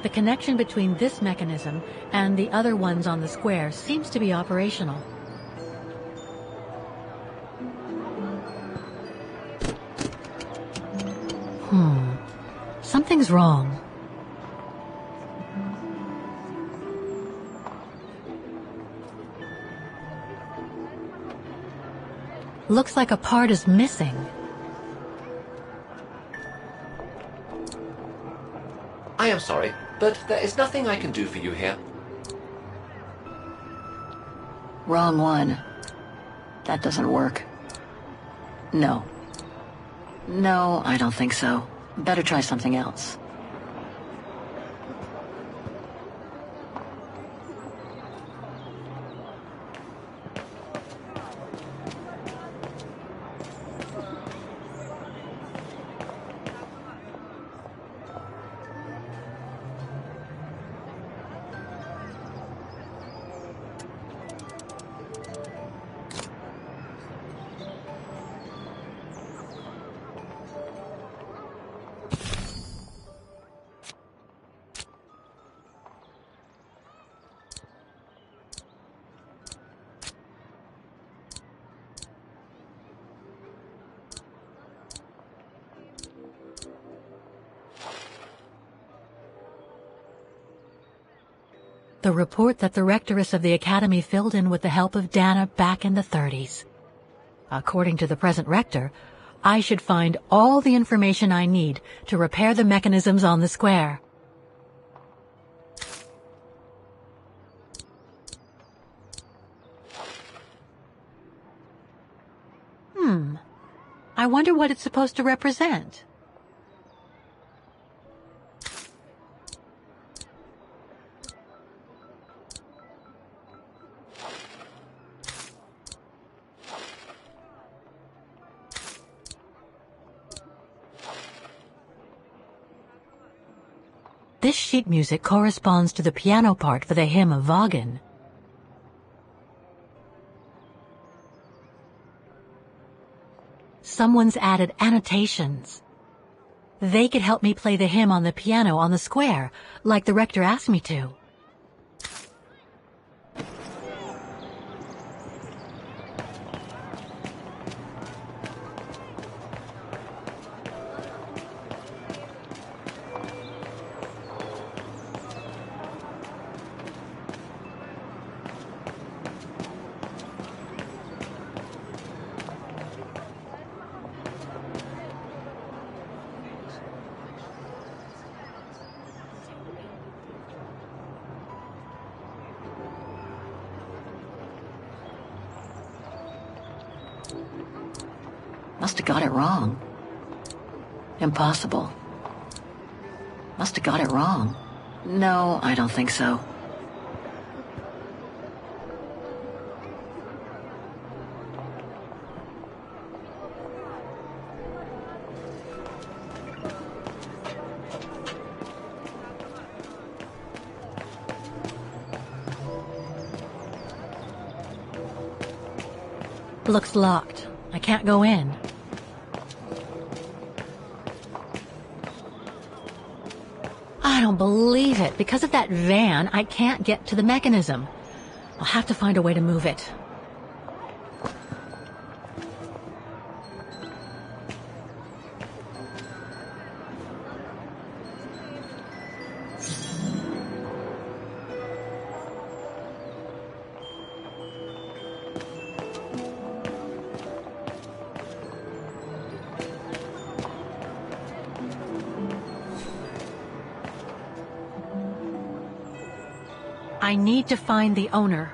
The connection between this mechanism and the other ones on the square seems to be operational. Something's wrong. Looks like a part is missing. I am sorry, but there is nothing I can do for you here. Wrong one. That doesn't work. No. No, I don't think so. Better try something else. The report that the rectoress of the academy filled in with the help of Dana back in the 30s. According to the present rector, I should find all the information I need to repair the mechanisms on the square. I wonder what it's supposed to represent. This sheet music corresponds to the piano part for the hymn of Vaughan. Someone's added annotations. They could help me play the hymn on the piano on the square, like the rector asked me to. Must have got it wrong. Impossible. Must have got it wrong. No, I don't think so. Looks locked. I can't go in. I don't believe it. Because of that van, I can't get to the mechanism. I'll have to find a way to move it. I need to find the owner.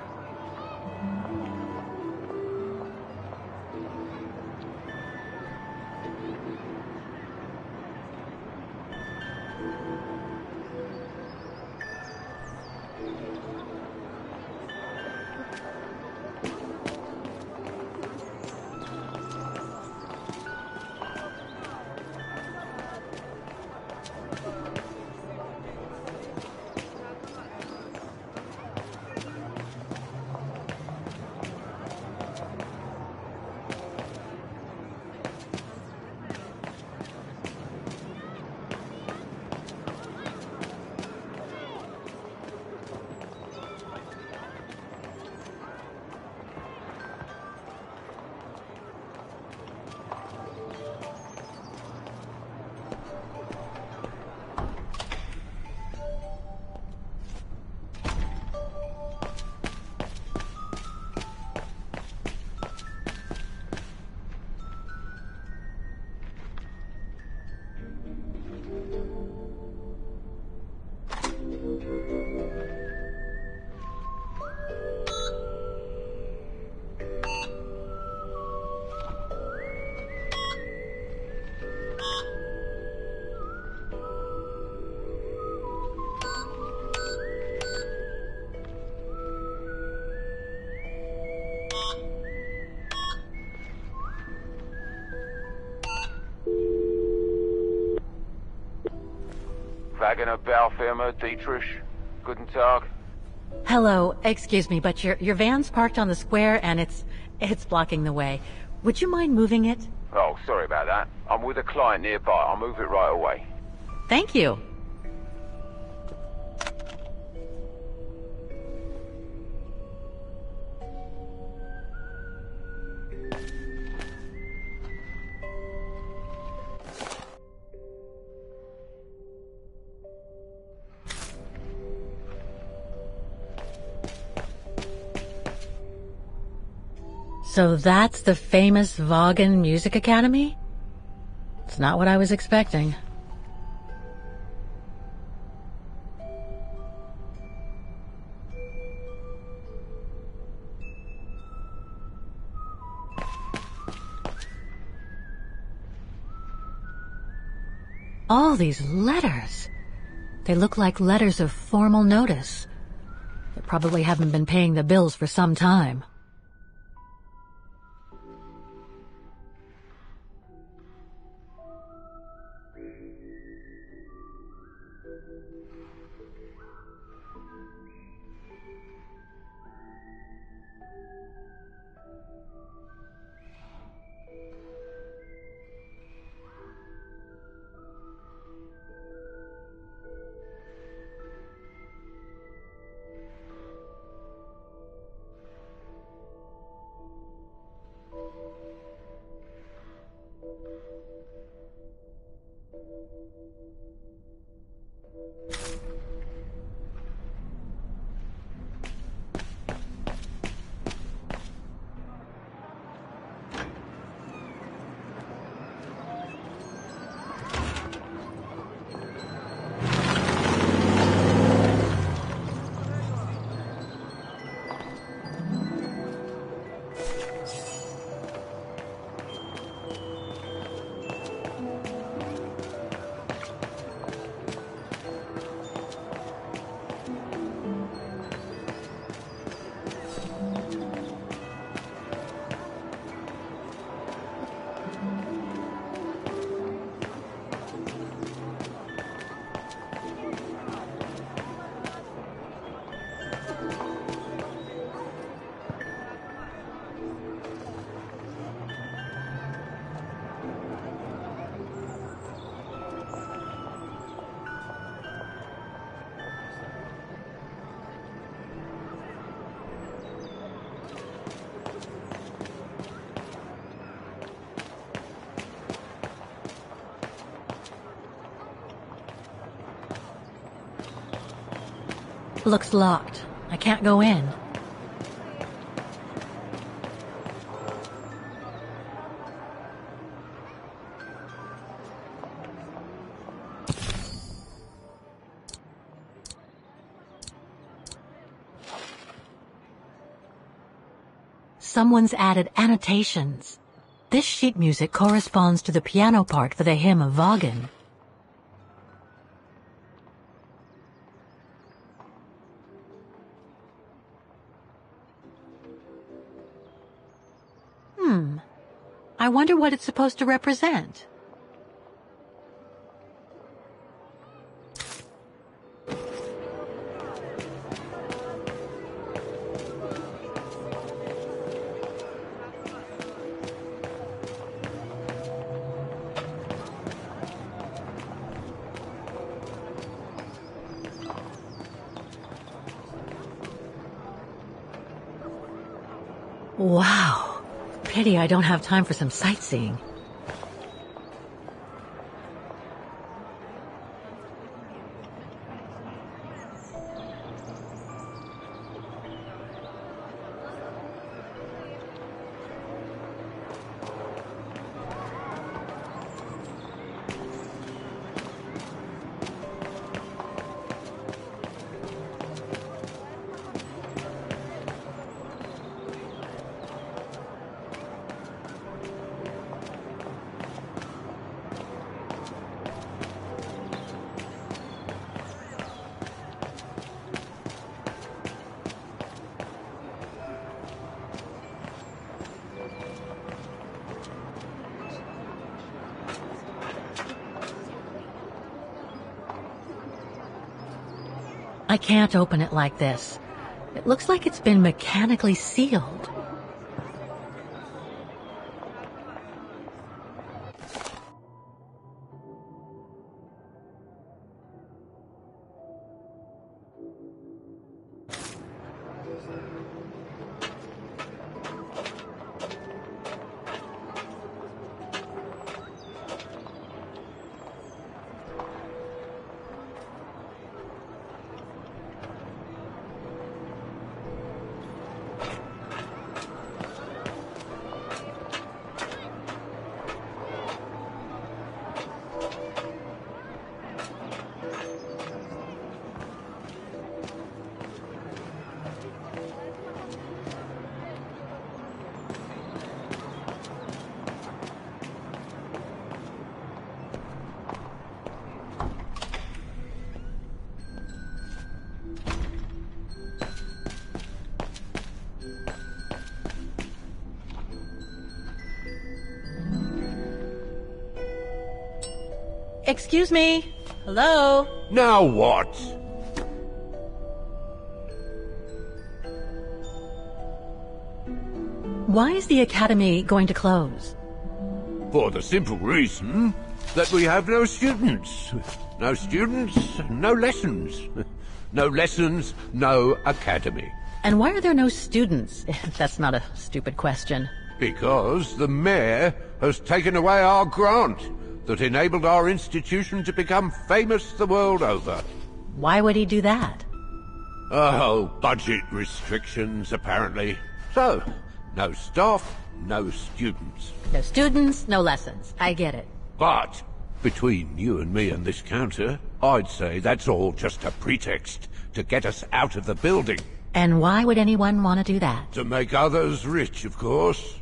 Wagner Baufirma, Dietrich. Guten Tag. Hello, excuse me, but your van's parked on the square and it's blocking the way. Would you mind moving it? Oh, sorry about that. I'm with a client nearby. I'll move it right away. Thank you. So that's the famous Vaughan Music Academy? It's not what I was expecting. All these letters. They look like letters of formal notice. They probably haven't been paying the bills for some time. Looks locked. I can't go in. Someone's added annotations. This sheet music corresponds to the piano part for the hymn of Vaughan. I wonder what it's supposed to represent. Wow. Pity I don't have time for some sightseeing. I can't open it like this. It looks like it's been mechanically sealed. Excuse me. Hello? Now what? Why is the Academy going to close? For the simple reason that we have no students. No students, no lessons. No lessons, no academy. And why are there no students? That's not a stupid question. Because the mayor has taken away our grant that enabled our institution to become famous the world over. Why would he do that? Oh, budget restrictions, apparently. So, no staff, no students. No students, no lessons. I get it. But, between you and me and this counter, I'd say that's all just a pretext to get us out of the building. And why would anyone want to do that? To make others rich, of course.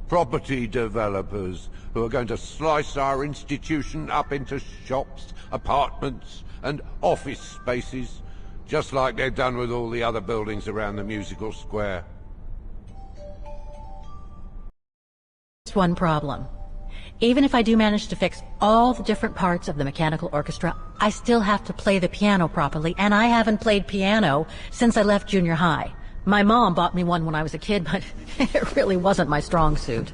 Property developers who are going to slice our institution up into shops, apartments, and office spaces, just like they've done with all the other buildings around the musical square. Just one problem. Even if I do manage to fix all the different parts of the mechanical orchestra, I still have to play the piano properly, and I haven't played piano since I left junior high. My mom bought me one when I was a kid, but it really wasn't my strong suit.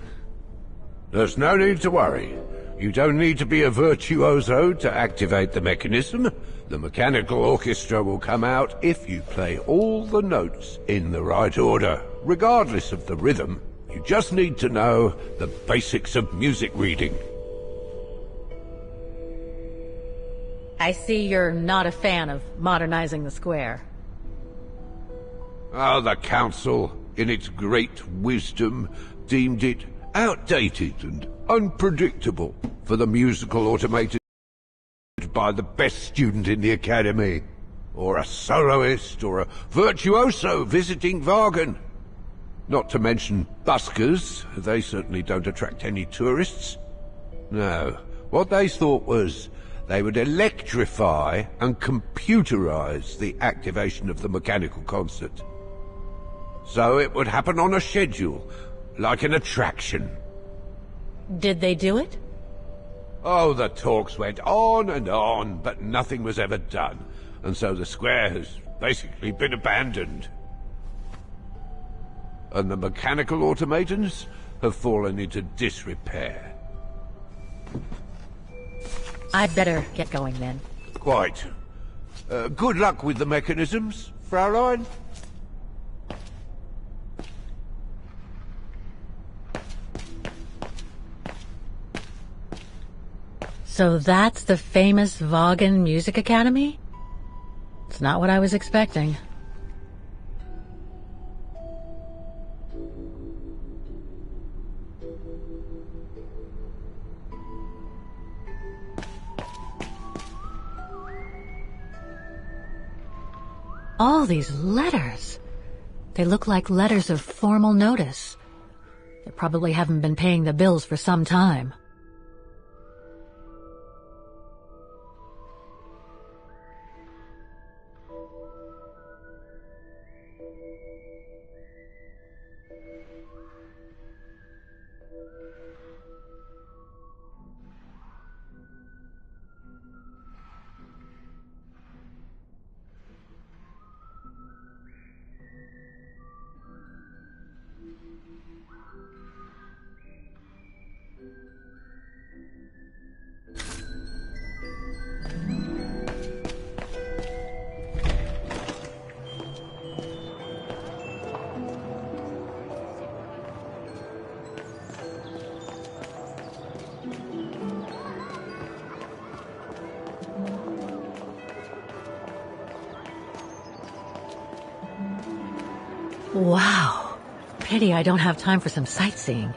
There's no need to worry. You don't need to be a virtuoso to activate the mechanism. The mechanical orchestra will come out if you play all the notes in the right order, regardless of the rhythm. You just need to know the basics of music reading. I see you're not a fan of modernizing the square. Oh, the council, in its great wisdom, deemed it outdated and unpredictable for the musical automated by the best student in the academy, or a soloist, or a virtuoso visiting Wagen. Not to mention buskers. They certainly don't attract any tourists. No, what they thought was they would electrify and computerize the activation of the mechanical concert. So it would happen on a schedule, like an attraction. Did they do it? Oh, the talks went on, but nothing was ever done. And so the square has basically been abandoned. And the mechanical automatons have fallen into disrepair. I'd better get going then. Quite. Good luck with the mechanisms, Fraulein. So that's the famous Wagen Music Academy? It's not what I was expecting. All these letters. They look like letters of formal notice. They probably haven't been paying the bills for some time. Wow. Pity I don't have time for some sightseeing.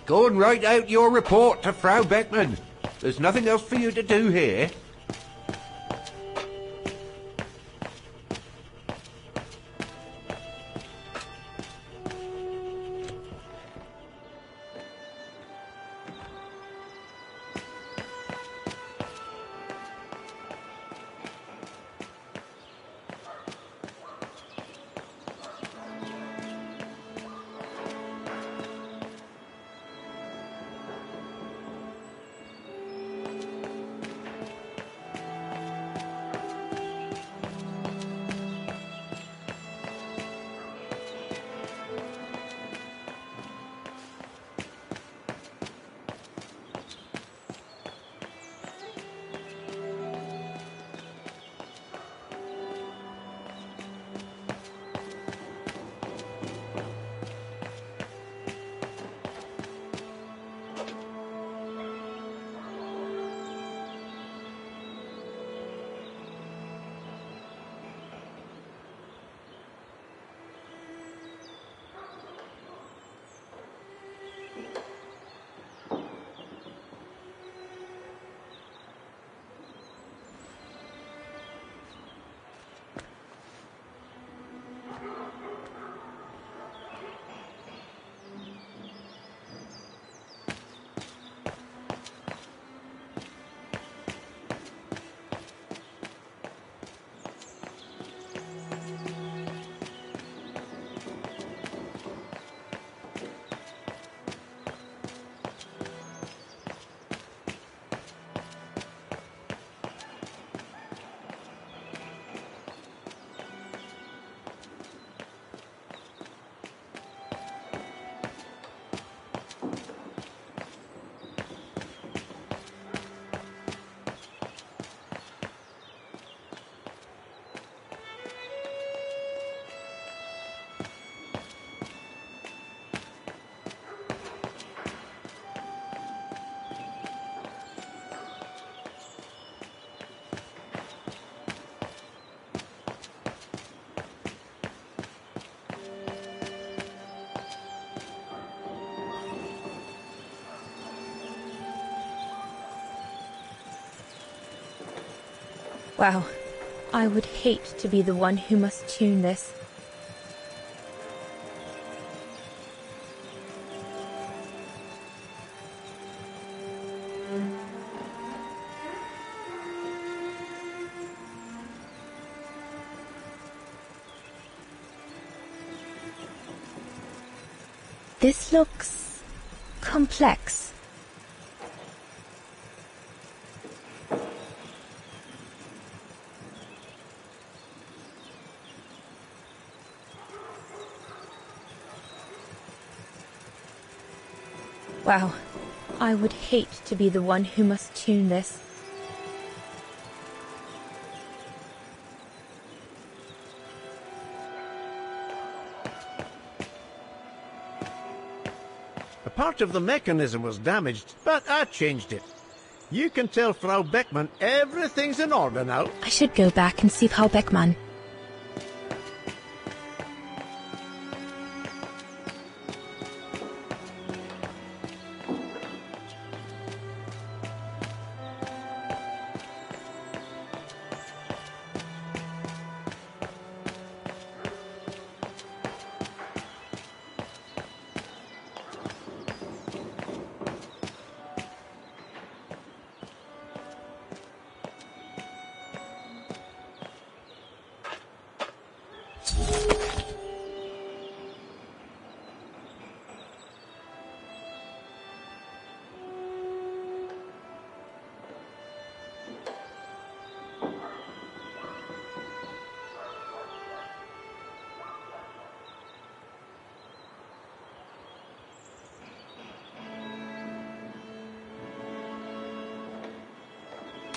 Go and write out your report to Frau Beckman. There's nothing else for you to do here. Wow. I would hate to be the one who must tune this. This looks complex. Wow. I would hate to be the one who must tune this. A part of the mechanism was damaged, but I changed it. You can tell Frau Beckman everything's in order now. I should go back and see Frau Beckman.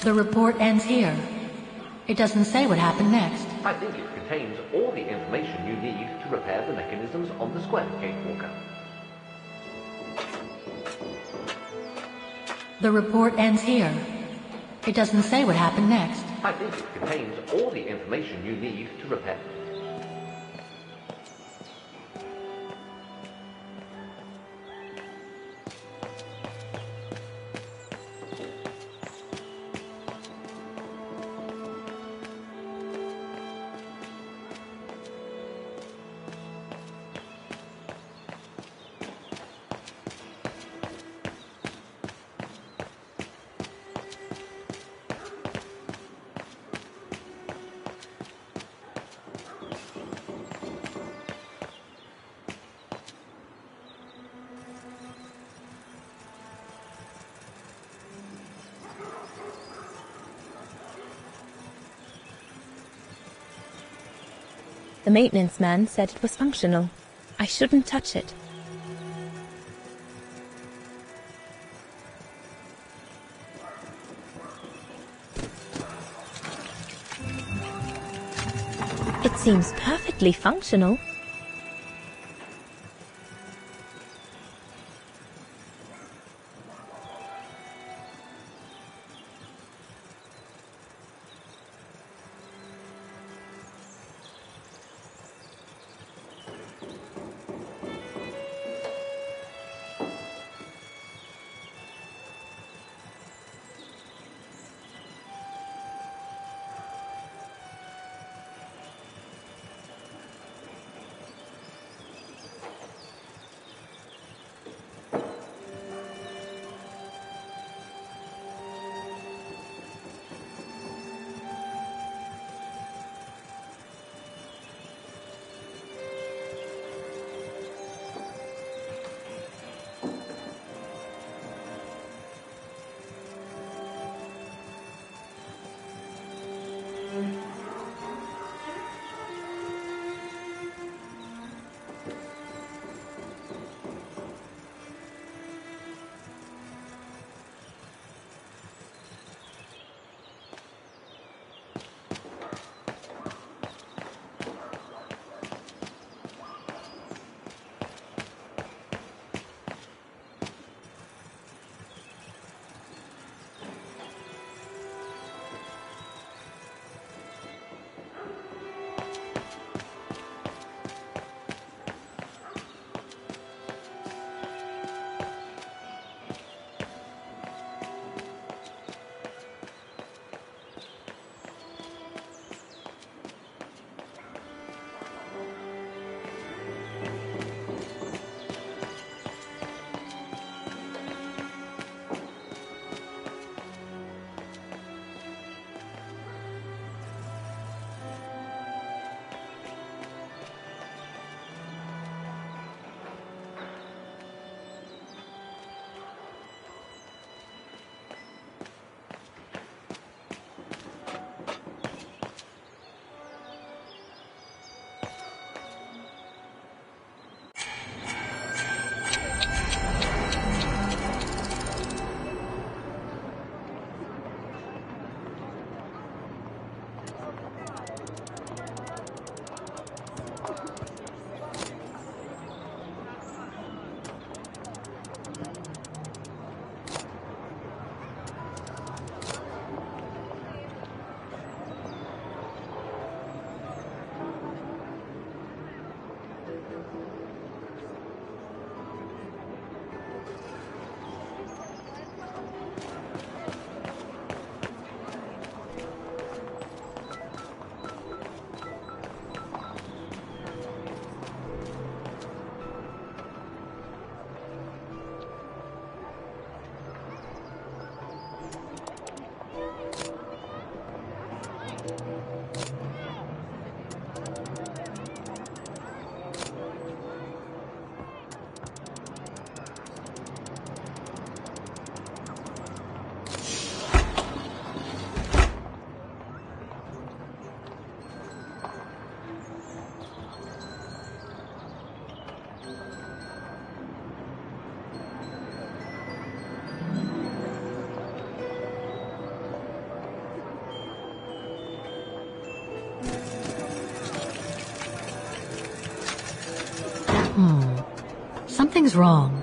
The report ends here. It doesn't say what happened next. I think it contains all the information you need to repair the mechanisms on the square, Kate Walker. The report ends here. It doesn't say what happened next. I think it contains all the information you need to repair. The maintenance man said it was functional. I shouldn't touch it. It seems perfectly functional. Something's wrong.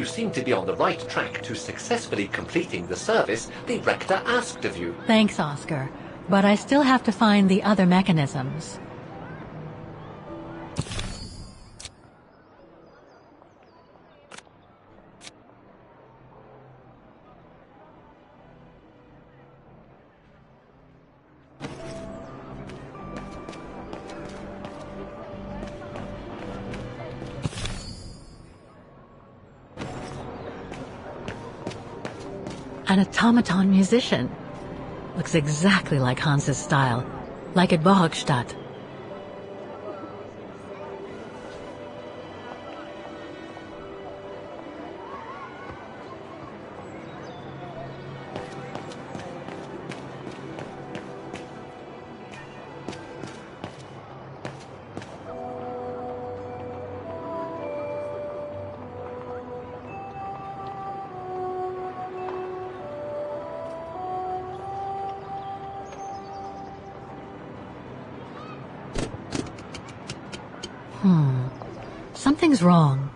You seem to be on the right track to successfully completing the service the Rector asked of you. Thanks, Oscar. But I still have to find the other mechanisms. An automaton musician. Looks exactly like Hans's style, like at Bohogstadt. Something's wrong.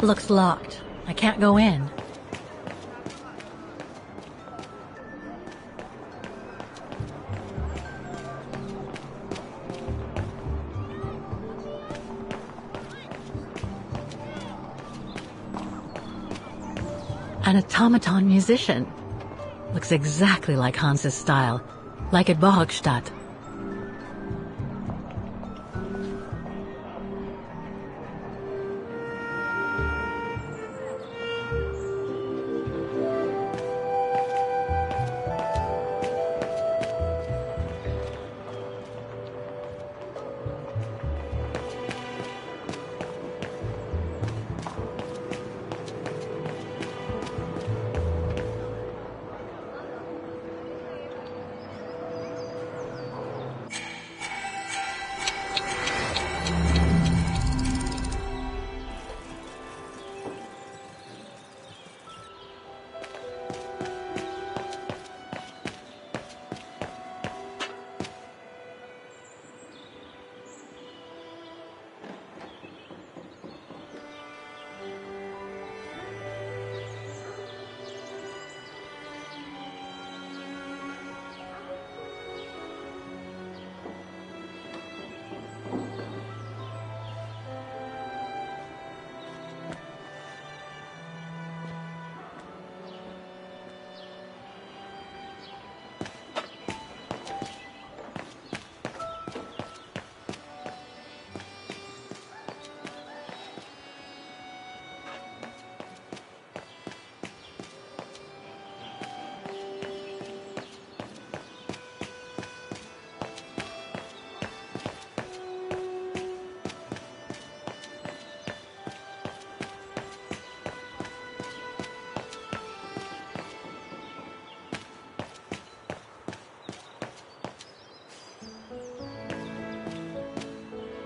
Looks locked. I can't go in. An automaton musician. Looks exactly like Hans's style, like at Bohogstadt.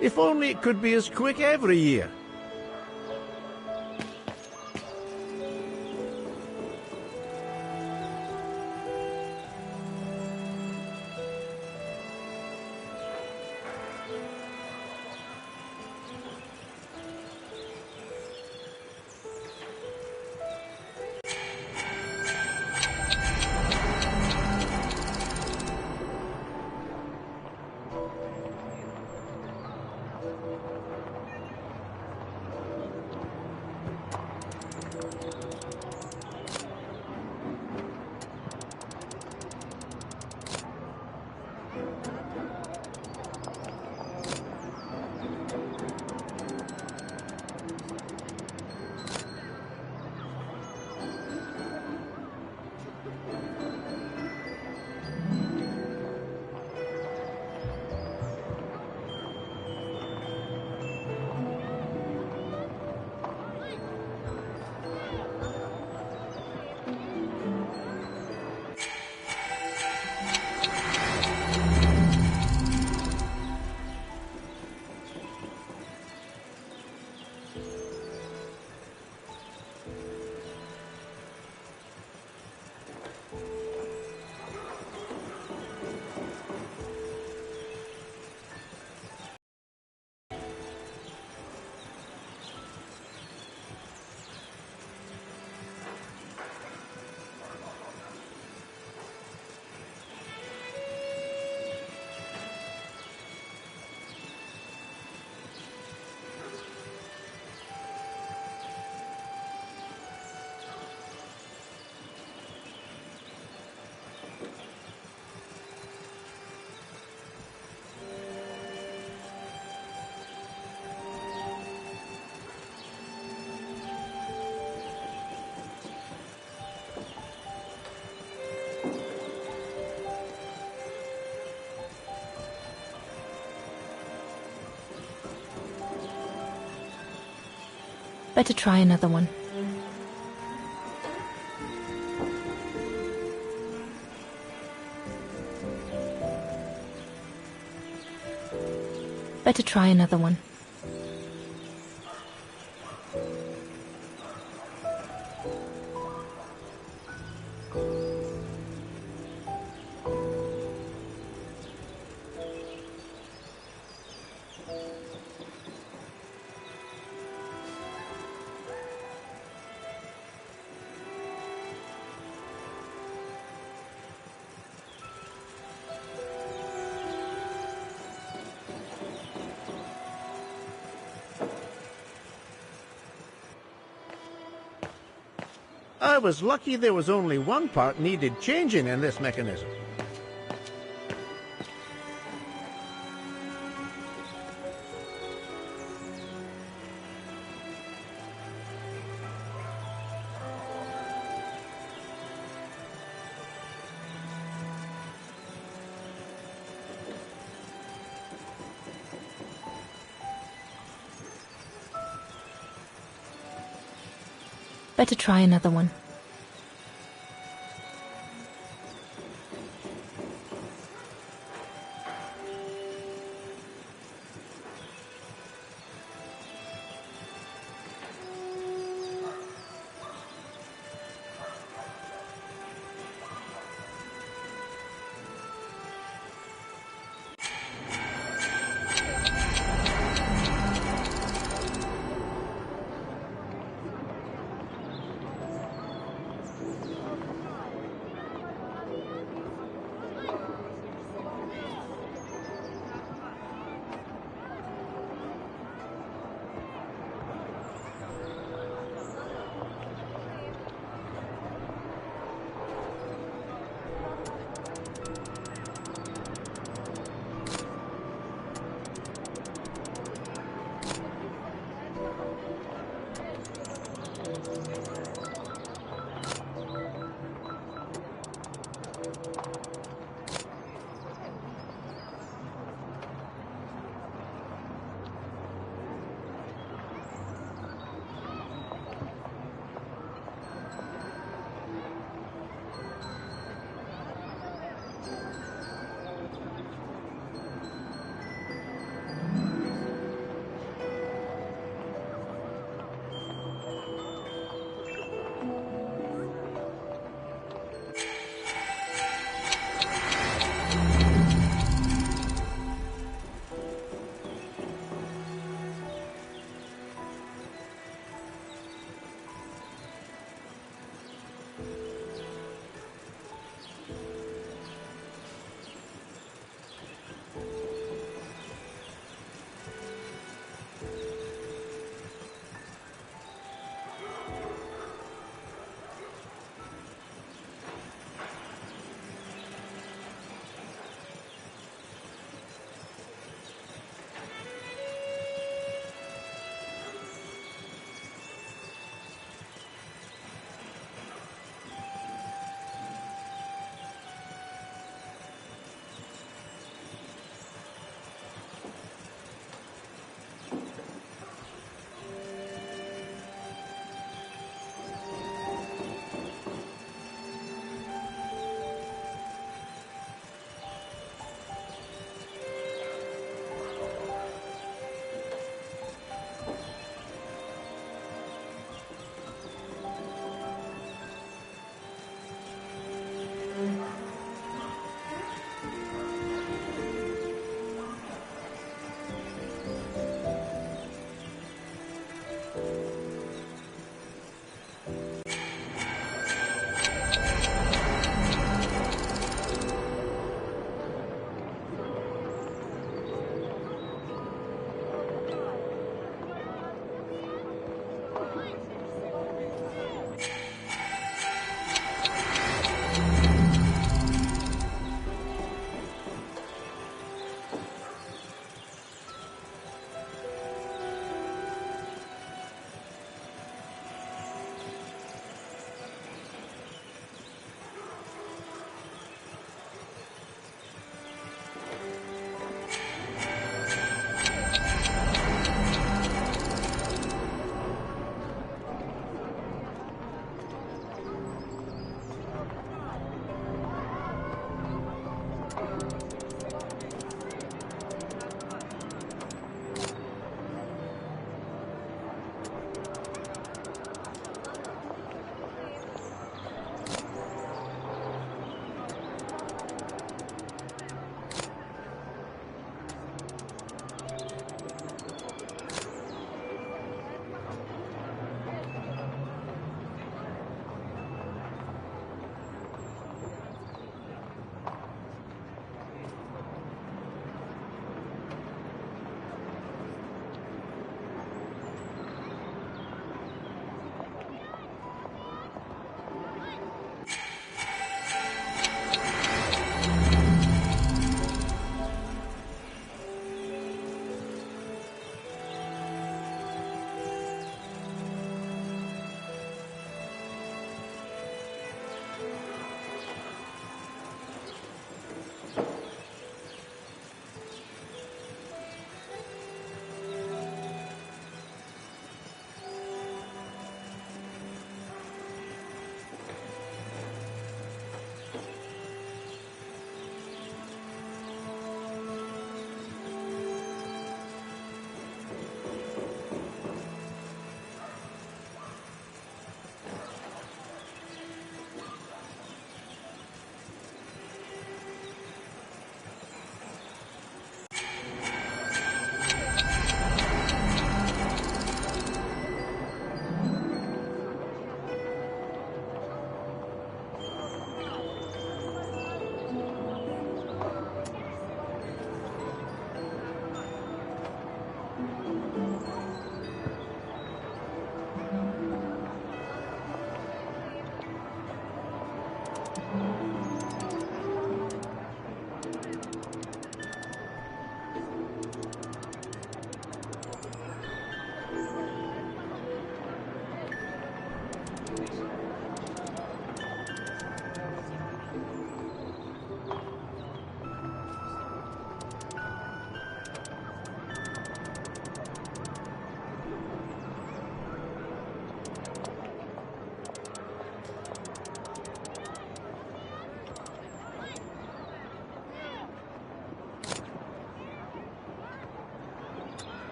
If only it could be as quick every year. Better try another one. Better try another one. I was lucky there was only one part needed changing in this mechanism. Better try another one.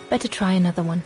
Better try another one.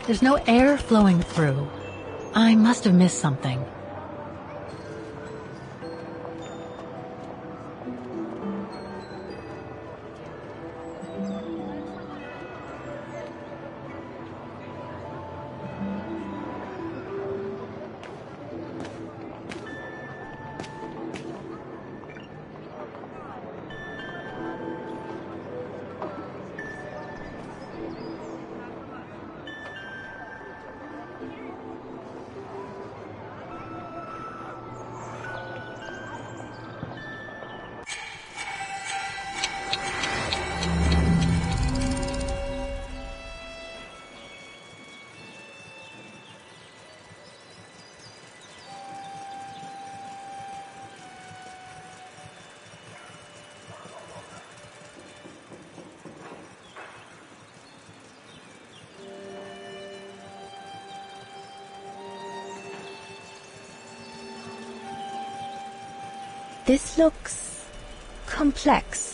There's no air flowing through. I must have missed something. This looks complex.